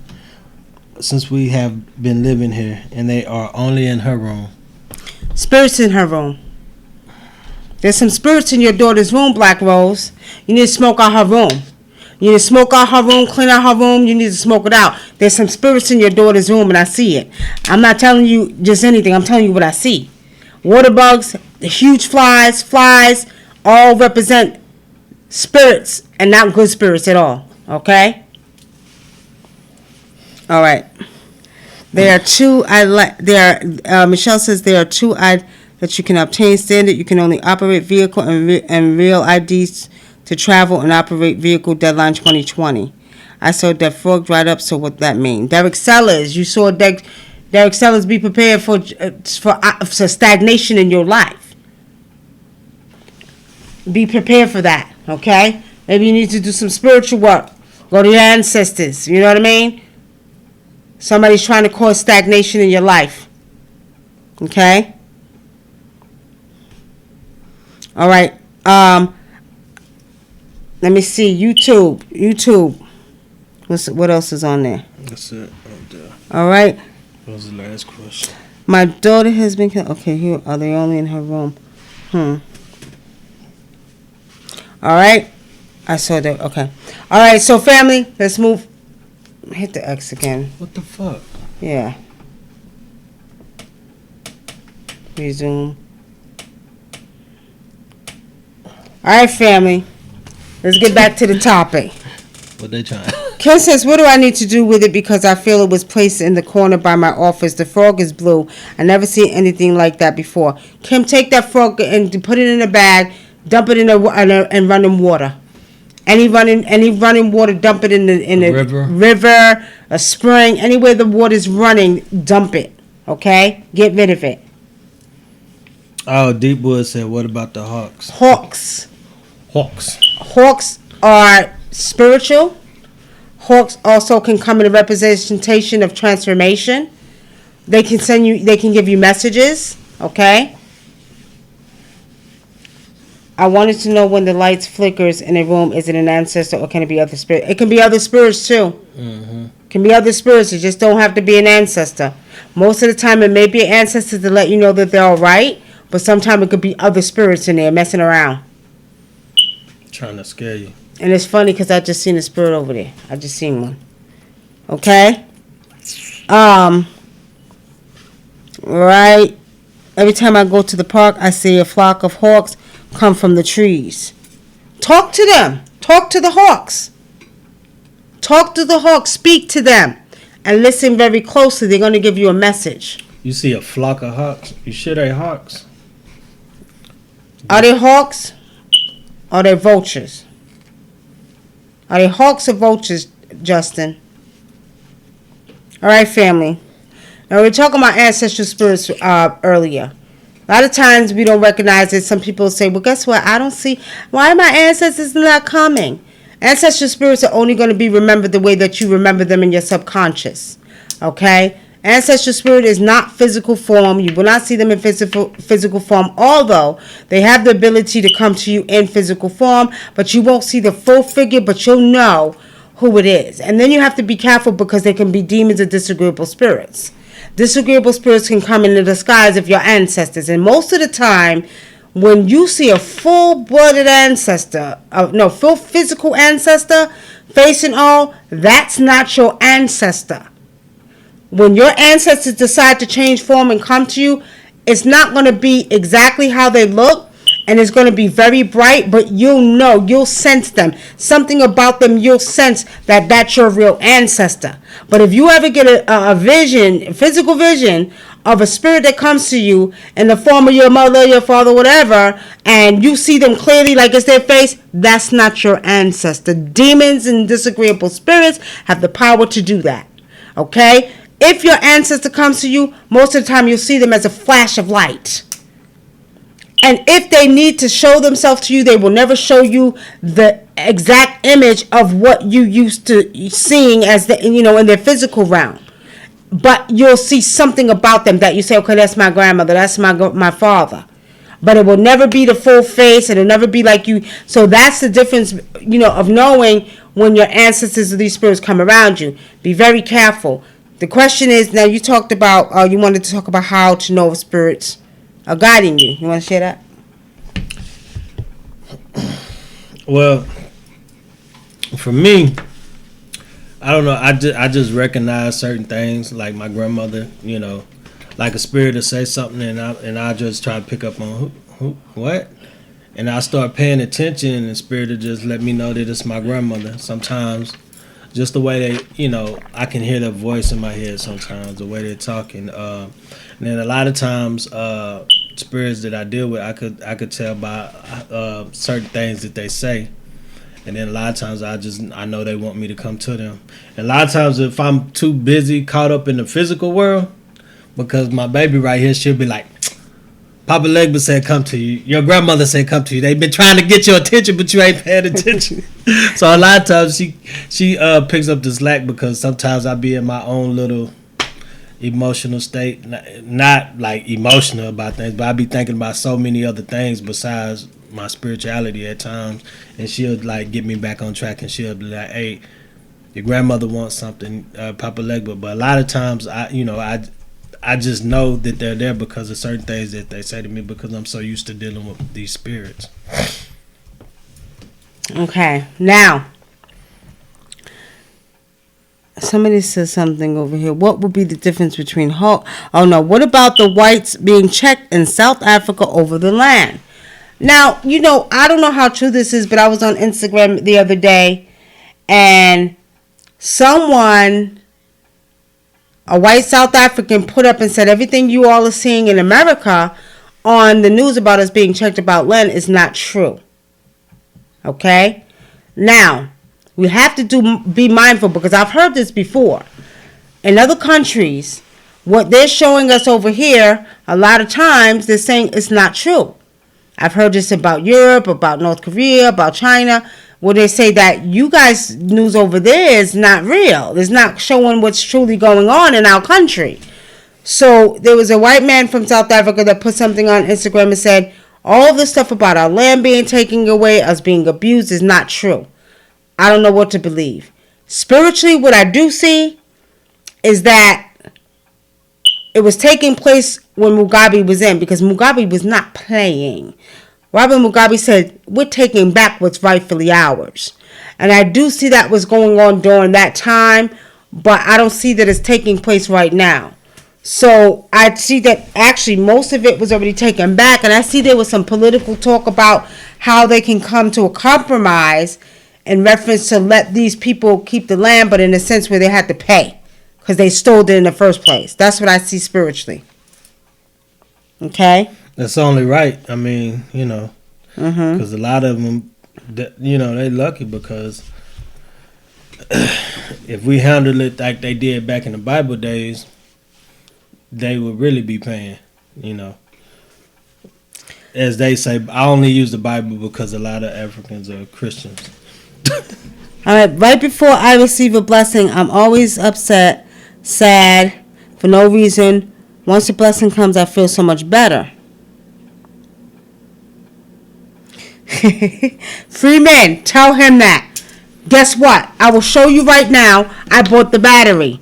have been living here, and they are only in her room. Spirits in her room. There's some spirits in your daughter's room, Black Rose. You need to smoke out her room. You need to smoke out her room, clean out her room. You need to smoke it out. There's some spirits in your daughter's room, and I see it. I'm not telling you just anything. I'm telling you what I see. Water bugs, the huge flies, all represent spirits and not good spirits at all. Okay? All right. There are two. Michelle says there are two that you can obtain standard. You can only operate vehicle and real IDs to travel and operate vehicle deadline 2020. I saw that frog dried up, so what that mean? Derek Sellers, you saw Derek Sellers be prepared for stagnation in your life. Be prepared for that, okay? Maybe you need to do some spiritual work. Go to your ancestors, you know what I mean? Somebody's trying to cause stagnation in your life, okay? All right, let me see. YouTube. What else is on there? That's it. All right. What was the last question? My daughter has been killed. Okay, here are they only in her room? All right. I saw that. Okay. All right. So family, let's move. Hit the X again. What the fuck? Yeah. Resume. All right, family. Let's get back to the topic. What they trying? Kim says, what do I need to do with it because I feel it was placed in the corner by my office. The frog is blue. I never seen anything like that before. Kim, take that frog and put it in a bag, dump it in and run in water. Any running water, dump it in a river, a spring, anywhere the water's running, dump it. Okay? Get rid of it. Oh, Deepwood said, what about the Hawks? Hawks. Hawks are spiritual. Hawks also can come in a representation of transformation. They can give you messages, okay? I wanted to know when the lights flickers in a room, is it an ancestor or can it be other spirits? It can be other spirits too. Mm-hmm. It can be other spirits. It just don't have to be an ancestor. Most of the time it may be an ancestor to let you know that they're all right, but sometimes it could be other spirits in there messing around. Trying to scare you. And it's funny because I just seen a spirit over there. I just seen one. Okay? Right. Every time I go to the park, I see a flock of hawks come from the trees. Talk to them. Talk to the hawks. Talk to the hawks. Speak to them. And listen very closely. They're going to give you a message. You see a flock of hawks? You sure they hawks? Are they hawks? Or are they vultures? Are they hawks or vultures, Justin? All right, family. Now, we were talking about ancestral spirits earlier. A lot of times we don't recognize it. Some people say, well, guess what? I don't see. Why are my ancestors not coming? Ancestral spirits are only going to be remembered the way that you remember them in your subconscious. Okay? Ancestral spirit is not physical form. You will not see them in physical form, although they have the ability to come to you in physical form, but you won't see the full figure, but you'll know who it is. And then you have to be careful because they can be demons or disagreeable spirits. Disagreeable spirits can come in the disguise of your ancestors. And most of the time, when you see a full-blooded ancestor, full physical ancestor, face and all, that's not your ancestor. When your ancestors decide to change form and come to you, it's not going to be exactly how they look, and it's going to be very bright, but you'll sense them. Something about them, you'll sense that that's your real ancestor. But if you ever get a vision, physical vision, of a spirit that comes to you in the form of your mother, your father, whatever, and you see them clearly like it's their face, that's not your ancestor. Demons and disagreeable spirits have the power to do that. Okay? If your ancestor comes to you, most of the time you'll see them as a flash of light. And if they need to show themselves to you, they will never show you the exact image of what you used to seeing as in their physical realm. But you'll see something about them that you say, okay, that's my grandmother, that's my father. But it will never be the full face, and it'll never be like you. So that's the difference, of knowing when your ancestors or these spirits come around you. Be very careful. The question is, now you talked about, you wanted to talk about how to know if spirits are guiding you. You want to share that? Well, for me, I don't know. I just recognize certain things, like my grandmother, like a spirit to say something, and I just try to pick up on who what, and I start paying attention, and the spirit will just let me know that it's my grandmother. Sometimes, just the way they, I can hear their voice in my head. Sometimes the way they're talking, and then a lot of times, spirits that I deal with, I could tell by certain things that they say. And then a lot of times I know they want me to come to them. And a lot of times if I'm too busy, caught up in the physical world, because my baby right here, she'll be like, Papa Legba said come to you. Your grandmother said come to you. They've been trying to get your attention, but you ain't paying attention. So a lot of times she picks up the slack because sometimes I be in my own little emotional state. Not like emotional about things, but I be thinking about so many other things besides my spirituality at times, and she'll like get me back on track, and she'll be like, hey, your grandmother wants something, Papa Legba. But a lot of times I just know that they're there because of certain things that they say to me, because I'm so used to dealing with these spirits. Okay, now, somebody says something over here. What would be the difference between Oh no, what about the whites being checked in South Africa over the land? Now, I don't know how true this is, but I was on Instagram the other day, and someone, a white South African, put up and said everything you all are seeing in America on the news about us being checked about land is not true. Okay? Now, we have to be mindful, because I've heard this before. In other countries, what they're showing us over here, a lot of times they're saying it's not true. I've heard this about Europe, about North Korea, about China, where they say that you guys' news over there is not real. It's not showing what's truly going on in our country. So there was a white man from South Africa that put something on Instagram and said, all this stuff about our land being taken away, us being abused, is not true. I don't know what to believe. Spiritually, what I do see is that it was taking place when Mugabe was in, because Mugabe was not playing. Robert Mugabe said, we're taking back what's rightfully ours. And I do see that was going on during that time, but I don't see that it's taking place right now. So I see that actually most of it was already taken back, and I see there was some political talk about how they can come to a compromise in reference to let these people keep the land, but in a sense where they had to pay because they stole it in the first place. That's what I see spiritually. Okay? That's only right. I mean, because a lot of them, they lucky because if we handled it like they did back in the Bible days, they would really be paying, As they say, I only use the Bible because a lot of Africans are Christians. All right, right before I receive a blessing, I'm always upset, sad, for no reason. Once the blessing comes, I feel so much better. Freeman, tell him that. Guess what? I will show you right now. I bought the battery.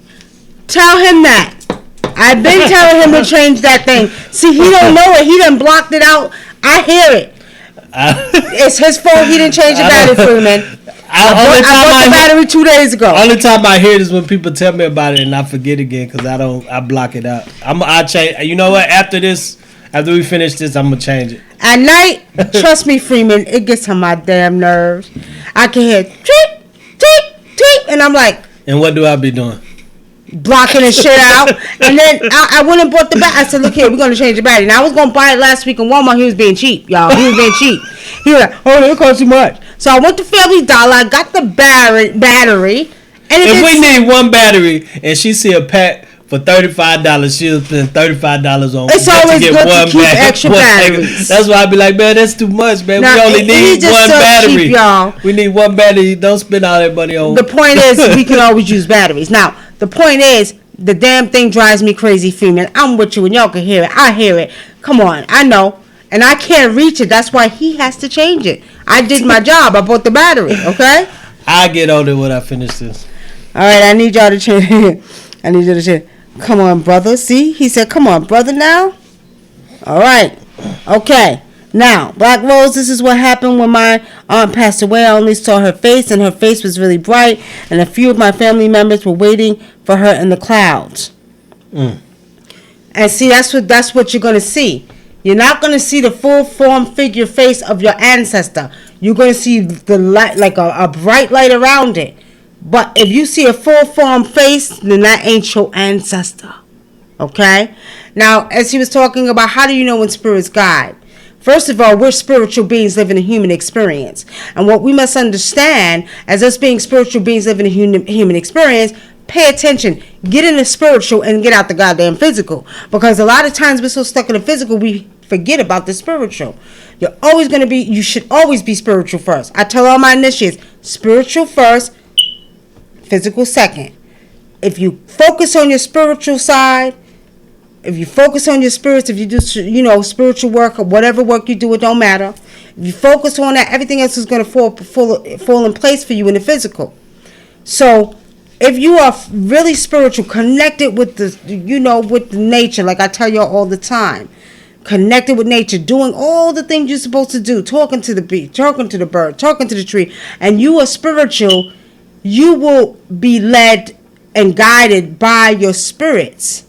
Tell him that. I've been telling him to change that thing. See, he don't know it. He done blocked it out. I hear it. It's his fault he didn't change the battery, Freeman. I bought the battery 2 days ago. Only time I hear it is when people tell me about it and I forget again because I block it out. I change. You know what? After we finish this, I'm gonna change it. At night, trust me, Freeman, it gets on my damn nerves. I can hear tweet, tweet, tweet, and I'm like, and what do I be doing? Blocking the shit out. And then I went and bought the battery. I said, look here, we're going to change the battery. Now, I was going to buy it last week in Walmart. He was being cheap, y'all. He was being cheap. He was like, oh, it costs too much. So I went to Family Dollar. I got the battery. And if we need one battery and she see a pack for $35, she'll spend $35 on it's always good to keep extra batteries. That's why I be like, man, that's too much, man. Now, we only need one battery. Cheap, y'all. We need one battery. Don't spend all that money on. The point is, we can always use batteries. Now, the point is, the damn thing drives me crazy, Freeman. I'm with you, and y'all can hear it. I hear it. Come on, I know. And I can't reach it. That's why he has to change it. I did my job. I bought the battery, okay? I'll get on it when I finish this. All right, I need y'all to change it. I need you to change. Come on, brother. See? He said, come on, brother, now. All right. Okay. Now, Black Rose, this is what happened when my aunt passed away. I only saw her face, and her face was really bright, and a few of my family members were waiting for her in the clouds. And see, that's what you're going to see. You're not going to see the full form figure face of your ancestor. You're going to see the light, like a bright light around it. But if you see a full form face, then that ain't your ancestor. Okay? Now, as he was talking about, how do you know when spirits guide? First of all, we're spiritual beings living a human experience. And what we must understand, as us being spiritual beings living a human experience, pay attention. Get in the spiritual and get out the goddamn physical. Because a lot of times we're so stuck in the physical, we forget about the spiritual. You should always be spiritual first. I tell all my initiates, spiritual first, physical second. If you focus on your spiritual side, if you focus on your spirits, if you do, spiritual work or whatever work you do, it don't matter. If you focus on that, everything else is going to fall in place for you in the physical. So, if you are really spiritual, connected with with the nature, like I tell y'all all the time, connected with nature, doing all the things you're supposed to do, talking to the bee, talking to the bird, talking to the tree, and you are spiritual, you will be led and guided by your spirits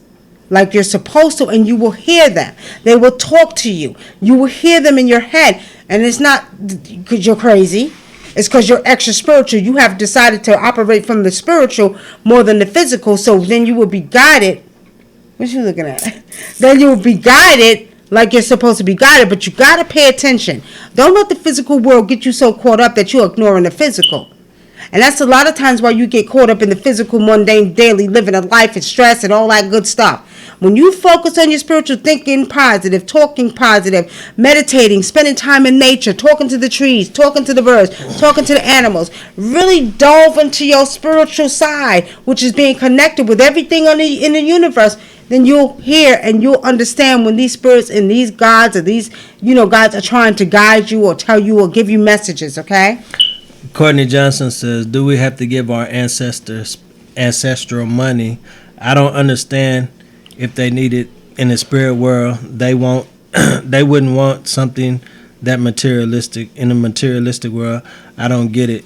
like you're supposed to, and you will hear them. They will talk to you. You will hear them in your head, and it's not because you're crazy. It's because you're extra spiritual. You have decided to operate from the spiritual more than the physical, so then you will be guided. What you looking at? Then you will be guided like you're supposed to be guided, but you got to pay attention. Don't let the physical world get you so caught up that you're ignoring the physical. And that's a lot of times why you get caught up in the physical, mundane, daily living of life and stress and all that good stuff. When you focus on your spiritual, thinking positive, talking positive, meditating, spending time in nature, talking to the trees, talking to the birds, talking to the animals, really delve into your spiritual side, which is being connected with everything in the universe, then you'll hear and you'll understand when these spirits and these gods or these, gods are trying to guide you or tell you or give you messages, okay? Courtney Johnson says, do we have to give our ancestors ancestral money? I don't understand. If they need it in the spirit world, they wouldn't want something that materialistic in the materialistic world. I don't get it.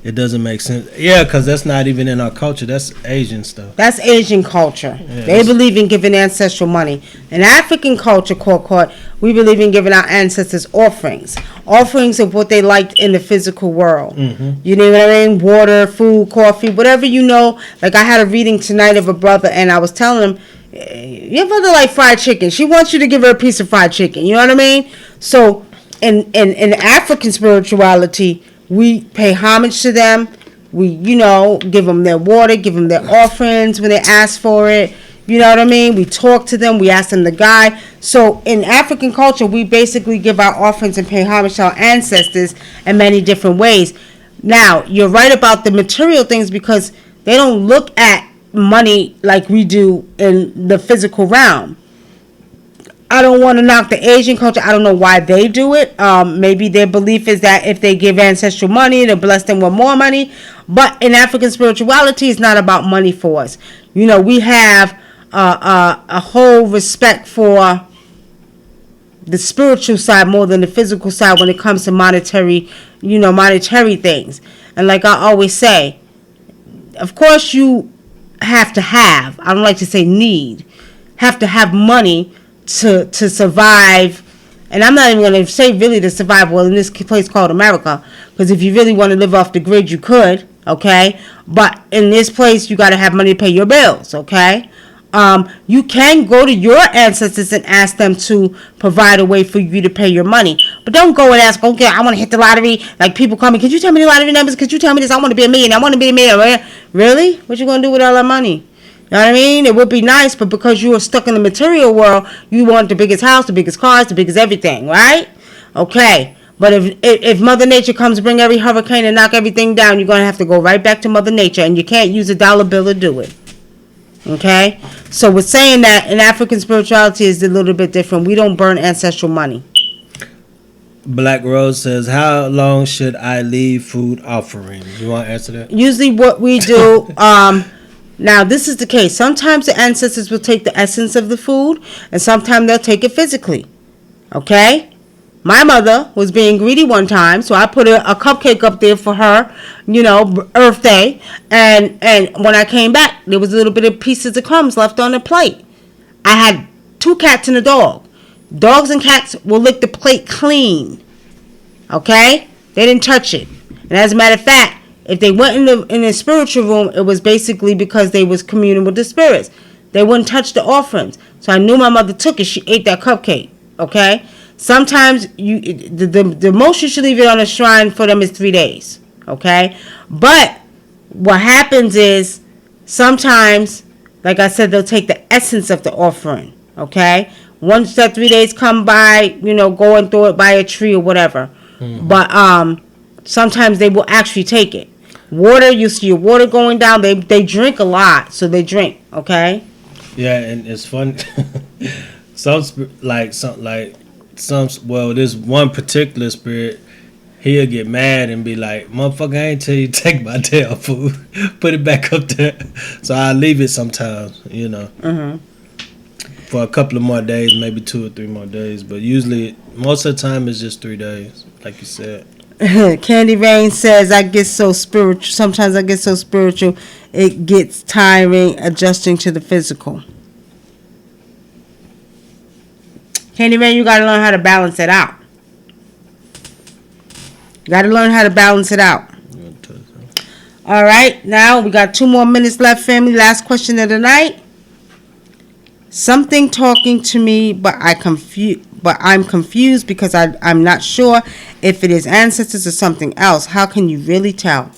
It doesn't make sense. Yeah, because that's not even in our culture. That's Asian stuff. That's Asian culture. Yeah, they believe in giving ancestral money. In African culture, we believe in giving our ancestors offerings. Offerings of what they liked in the physical world. Mm-hmm. You know what I mean? Water, food, coffee, whatever you know. Like I had a reading tonight of a brother, and I was telling him, your mother like fried chicken. She wants you to give her a piece of fried chicken. You know what I mean? So in African spirituality, we pay homage to them. We, give them their water, give them their offerings when they ask for it. You know what I mean? We talk to them. We ask them to guide. So in African culture, we basically give our offerings and pay homage to our ancestors in many different ways. Now, you're right about the material things because they don't look at money like we do in the physical realm. I don't want to knock the Asian culture. I don't know why they do it. Maybe their belief is that if they give ancestral money, they'll bless them with more money. But in African spirituality, it's not about money for us. We have a whole respect for the spiritual side more than the physical side when it comes to monetary things. And like I always say, of course you have to have, I don't like to say need, have to have money to survive. And I'm not even going to say really to survive, well, in this place called America, because if you really want to live off the grid, you could, okay? But in this place, you got to have money to pay your bills, okay? You can go to your ancestors and ask them to provide a way for you to pay your money. But don't go and ask, okay, I want to hit the lottery. Like people call me, could you tell me the lottery numbers? Could you tell me this? I want to be a millionaire. I want to be a millionaire. Really? What you going to do with all that money? You know what I mean? It would be nice, but because you are stuck in the material world, you want the biggest house, the biggest cars, the biggest everything, right? Okay. But if Mother Nature comes to bring every hurricane and knock everything down, you're going to have to go right back to Mother Nature, and you can't use a dollar bill to do it. Okay? So we're saying that in African spirituality is a little bit different. We don't burn ancestral money. Black Rose says, how long should I leave food offerings? You want to answer that? Usually what we do, now this is the case. Sometimes the ancestors will take the essence of the food, and sometimes they'll take it physically. Okay? My mother was being greedy one time, so I put a cupcake up there for her, Earth Day. And when I came back, there was a little bit of pieces of crumbs left on the plate. I had 2 cats and a dog. Dogs and cats will lick the plate clean. Okay? They didn't touch it. And as a matter of fact, if they went in the spiritual room, it was basically because they was communing with the spirits. They wouldn't touch the offerings. So I knew my mother took it. She ate that cupcake. Okay? Sometimes the most you should leave it on a shrine for them is 3 days. Okay? But what happens is sometimes, like I said, they'll take the essence of the offering. Okay? Once that 3 days come by, go and throw it by a tree or whatever. Mm-hmm. But sometimes they will actually take it. Water, you see your water going down. They drink a lot, so they drink. Okay? Yeah, and it's fun. There's one particular spirit, he'll get mad and be like, motherfucker, I ain't tell you to take my damn food. Put it back up there. So I leave it sometimes, Mm-hmm. for a couple of more days, maybe 2 or 3 more days. But usually, most of the time, it's just 3 days, like you said. Candy Rain says, I get so spiritual. Sometimes I get so spiritual, it gets tiring adjusting to the physical. Candy Rain, you got to learn how to balance it out. You got to learn how to balance it out. All right, now we got 2 more minutes left, family. Last question of the night. Something talking to me, but I'm confused because I'm not sure if it is ancestors or something else. How can you really tell?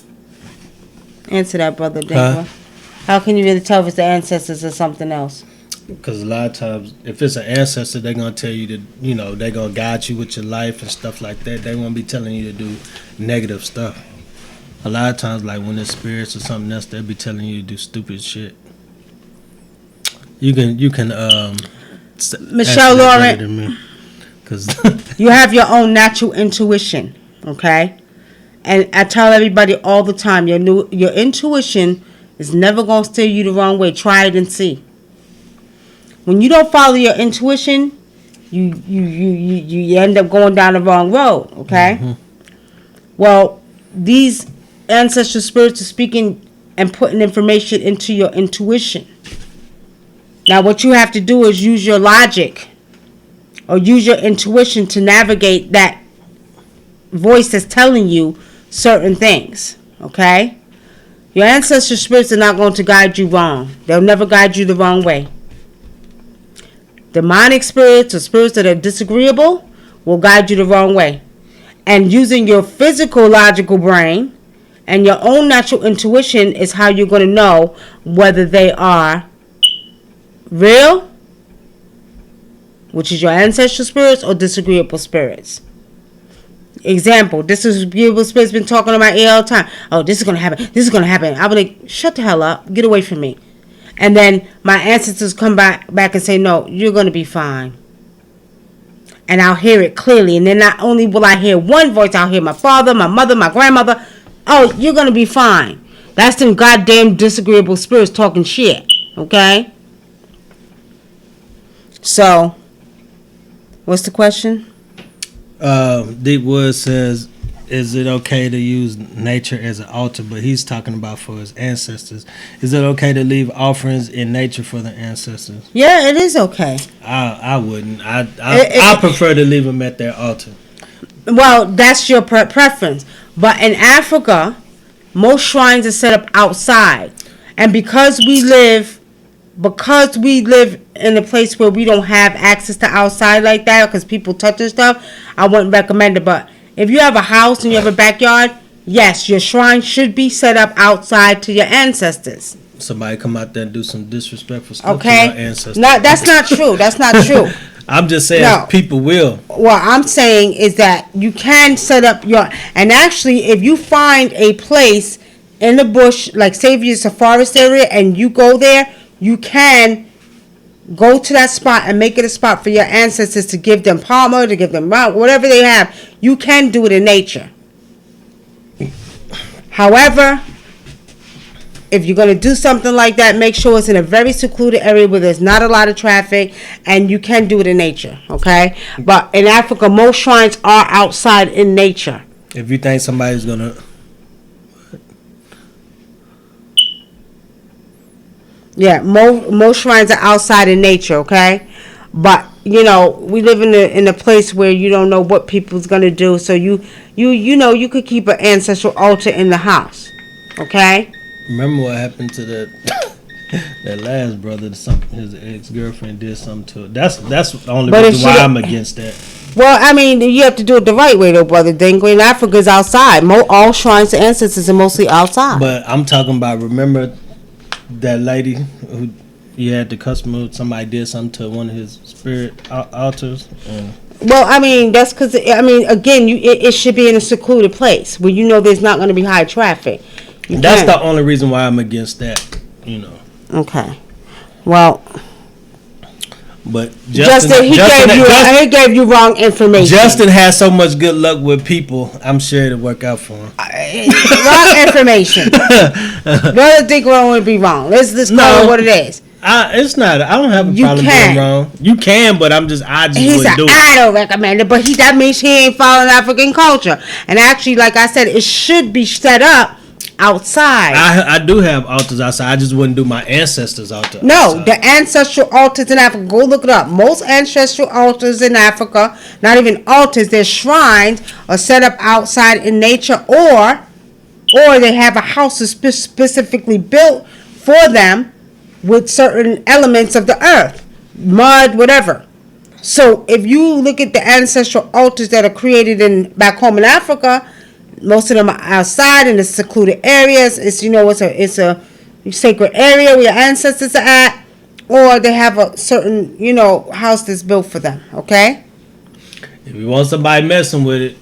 Answer that, Brother Dinkler. How can you really tell if it's the ancestors or something else? Because a lot of times, if it's an ancestor, they're going to tell you to, they're going to guide you with your life and stuff like that. They won't be telling you to do negative stuff. A lot of times, like when it's spirits or something else, they'll be telling you to do stupid shit. You can Michelle Lauren, because you have your own natural intuition, okay? And I tell everybody all the time, your intuition is never gonna steer you the wrong way. Try it and see. When you don't follow your intuition, you end up going down the wrong road, okay? Mm-hmm. Well, these ancestral spirits are speaking and putting information into your intuition. Now, what you have to do is use your logic or use your intuition to navigate that voice that's telling you certain things, okay? Your ancestral spirits are not going to guide you wrong. They'll never guide you the wrong way. Demonic spirits or spirits that are disagreeable will guide you the wrong way. And using your physical logical brain and your own natural intuition is how you're going to know whether they are real, which is your ancestral spirits, or disagreeable spirits. Example, disagreeable spirits been talking to my ear all the time. Oh, this is going to happen. This is going to happen. I'll be like, shut the hell up. Get away from me. And then my ancestors come back and say, no, you're going to be fine. And I'll hear it clearly. And then not only will I hear one voice, I'll hear my father, my mother, my grandmother. Oh, you're going to be fine. That's them goddamn disagreeable spirits talking shit. Okay? So, what's the question? Deep Wood says, is it okay to use nature as an altar? But he's talking about for his ancestors. Is it okay to leave offerings in nature for the ancestors? Yeah, it is okay. I wouldn't. I prefer to leave them at their altar. Well, that's your preference. But in Africa, most shrines are set up outside. And because we live in a place where we don't have access to outside like that because people touch and stuff, I wouldn't recommend it. But if you have a house and you have a backyard, yes, your shrine should be set up outside to your ancestors. Somebody come out there and do some disrespectful stuff to your ancestors. No, that's not true. That's not true. I'm just saying people will. What I'm saying is that you can set up your... And actually, if you find a place in the bush, like say if it's a forest area and you go there, you can go to that spot and make it a spot for your ancestors to give them palmer, to give them round, whatever they have. You can do it in nature. However, if you're going to do something like that, make sure it's in a very secluded area where there's not a lot of traffic, and you can do it in nature, okay? But in Africa, most shrines are outside in nature. If you think somebody's going to... Yeah, most shrines are outside in nature, okay? But, we live in a place where you don't know what people's going to do, so you could keep an ancestral altar in the house, okay? Remember what happened to that last brother? His ex-girlfriend did something to it. That's the only reason why I'm against that. Well, I mean, you have to do it the right way, though, Brother Dingle. In Africa's outside. All shrines to ancestors are mostly outside. But I'm talking about, remember that lady who you had the customer, somebody did something to one of his spirit altars? Well, I mean, that's because, again, it should be in a secluded place where there's not going to be high traffic. That's the only reason why I'm against that, Okay. Well... But Justin, he gave you wrong information. Justin has so much good luck with people. I'm sure it'll work out for him. Wrong information. Brother think we don't want to be wrong. Let's call it what it is. It's not. I don't have a You problem can. being wrong. You can, but I just He wouldn't said, do it. I don't recommend it, but that means he ain't following African culture. And actually, like I said, it should be set up outside. I do have altars outside. I just wouldn't do my ancestors' altar. No, outside. the ancestral altars in Africa, go look it up. Most ancestral altars in Africa, not even altars, they're shrines, are set up outside in nature, or they have a house specifically built for them with certain elements of the earth, mud, whatever. So if you look at the ancestral altars that are created back home in Africa, most of them are outside in the secluded areas. It's it's a sacred area where your ancestors are at, or they have a certain house that's built for them. Okay. If you want somebody messing with it,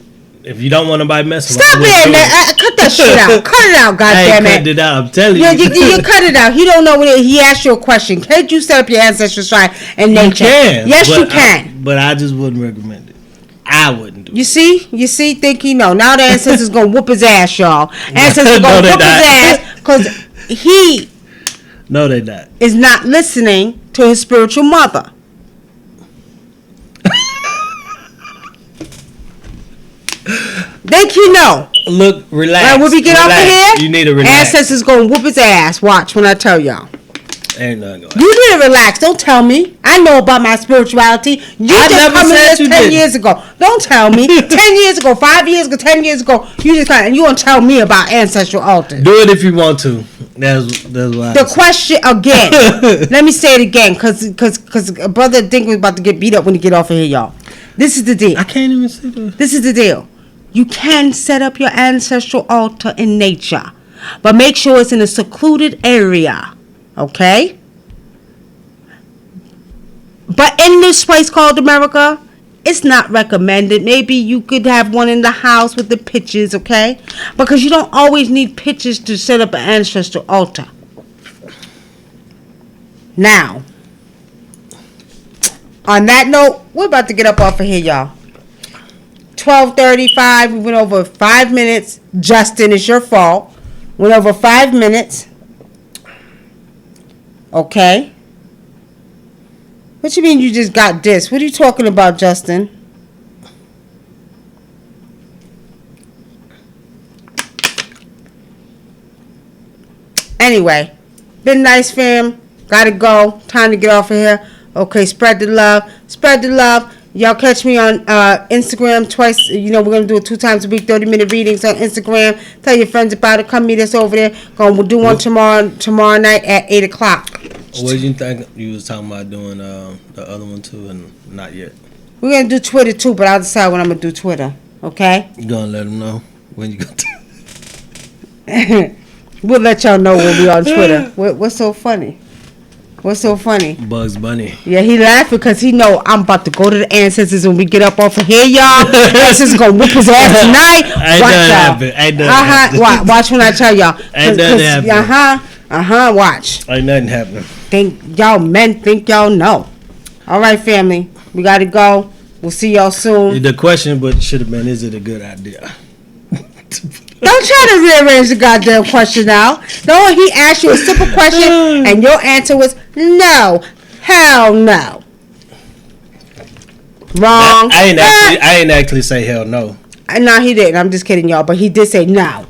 if you don't want nobody messing with it, Stop being that. Cut that shit out. Cut it out, I ain't goddammit. cutting it out. I'm telling you. You cut it out. He don't know what he asked you a question. Can't you set up your ancestral shrine in nature? You can. Yes, but you can. But I just wouldn't recommend it. I wouldn't do it. You see, think he know. Now the ancestors gonna whoop his ass, y'all. Ancestors No, gonna they whoop his not. ass because he No, they not. is not listening to his spiritual mother. Think you know. Look, relax. Right, when we get off of Relax. here, You need to relax. ancestors gonna whoop his ass. Watch when I tell y'all. Ain't nothing going. You need to relax. Don't tell me. I know about my spirituality. You I just never come in said this you 10 didn't. years ago. Don't tell me. 10 years ago, 5 years ago, 10 years ago, you just kind of, you want to tell me about ancestral altars. Do it if you want to. That's why. The question again. Let me say it again, cause brother Dink was about to get beat up when he get off of here, y'all. This is the deal. I can't even see the. This is the deal. You can set up your ancestral altar in nature, but make sure it's in a secluded area, okay? But in this place called America, it's not recommended. Maybe you could have one in the house with the pictures, okay? Because you don't always need pictures to set up an ancestral altar. Now, on that note, we're about to get up off of here, y'all. 12:35. We went over 5 minutes. Justin, it's your fault. Went over 5 minutes. Okay. What you mean you just got this? What are you talking about, Justin? Anyway, been nice, fam. Gotta go. Time to get off of here. Okay, spread the love. Spread the love. Y'all catch me on Instagram twice. We're going to do it 2 times a week, 30-minute readings on Instagram. Tell your friends about it. Come meet us over there. We'll do one tomorrow night at 8 o'clock. What did you think you was talking about doing the other one too, and not yet? We're going to do Twitter too, but I'll decide when I'm going to do Twitter. Okay? You gonna let them know when you go to. We'll let y'all know when we on Twitter. What's so funny? What's so funny? Bugs Bunny. Yeah, he laughing because he know I'm about to go to the ancestors when we get up off of here, y'all. Ancestors gonna whoop his ass tonight. Ain't nothing happen. Watch when I tell y'all. Ain't nothing happen. Watch. Ain't nothing happening. Think y'all men think y'all know. All right, family. We gotta go. We'll see y'all soon. The question, but should have been, is it a good idea? Don't try to rearrange the goddamn question now. No, he asked you a simple question, and your answer was no. Hell no. Wrong. I ain't actually say hell no. No, he didn't. I'm just kidding, y'all. But he did say no.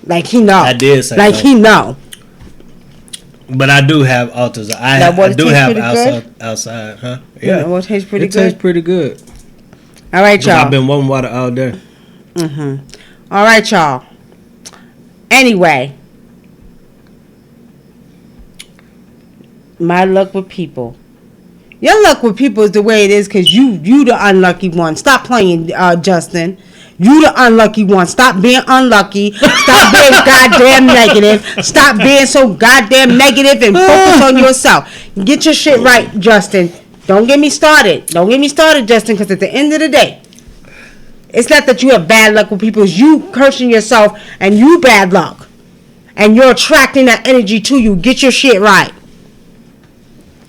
Like he know. I did say like no. he know. But I do have altars. I do have outside, huh? Yeah. Well, it tastes pretty good. It tastes pretty good. All right, y'all. I've been warm water all day. All right, y'all. Anyway, my luck with people. Your luck with people is the way it is because you the unlucky one. Stop playing, Justin. You the unlucky one. Stop being unlucky. Stop being goddamn negative. Stop being so goddamn negative and focus on yourself. Get your shit right, Justin. Don't get me started. Don't get me started, Justin, because at the end of the day, it's not that you have bad luck with people. It's you cursing yourself and you bad luck. And you're attracting that energy to you. Get your shit right.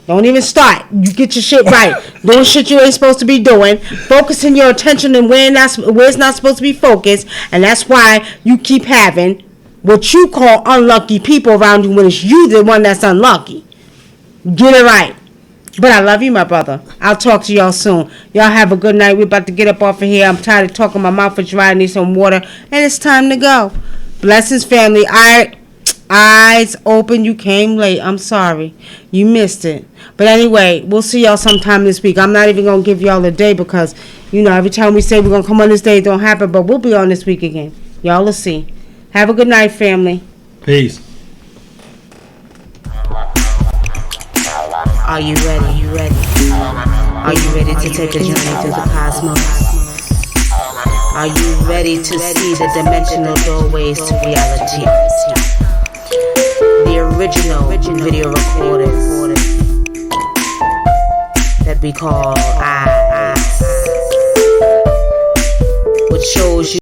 Don't even start. You get your shit right. Doing shit you ain't supposed to be doing. Focusing your attention and where it's not supposed to be focused. And that's why you keep having what you call unlucky people around you when it's you the one that's unlucky. Get it right. But I love you, my brother. I'll talk to y'all soon. Y'all have a good night. We're about to get up off of here. I'm tired of talking. My mouth is dry. I need some water. And it's time to go. Blessings, family. Eyes open. You came late. I'm sorry. You missed it. But anyway, we'll see y'all sometime this week. I'm not even going to give y'all a day because, every time we say we're going to come on this day, it don't happen. But we'll be on this week again. Y'all will see. Have a good night, family. Peace. Are you ready? Are you ready to take a journey through the cosmos? Are you ready to see the dimensional doorways to reality? The original video recorders that we call eyes, which shows you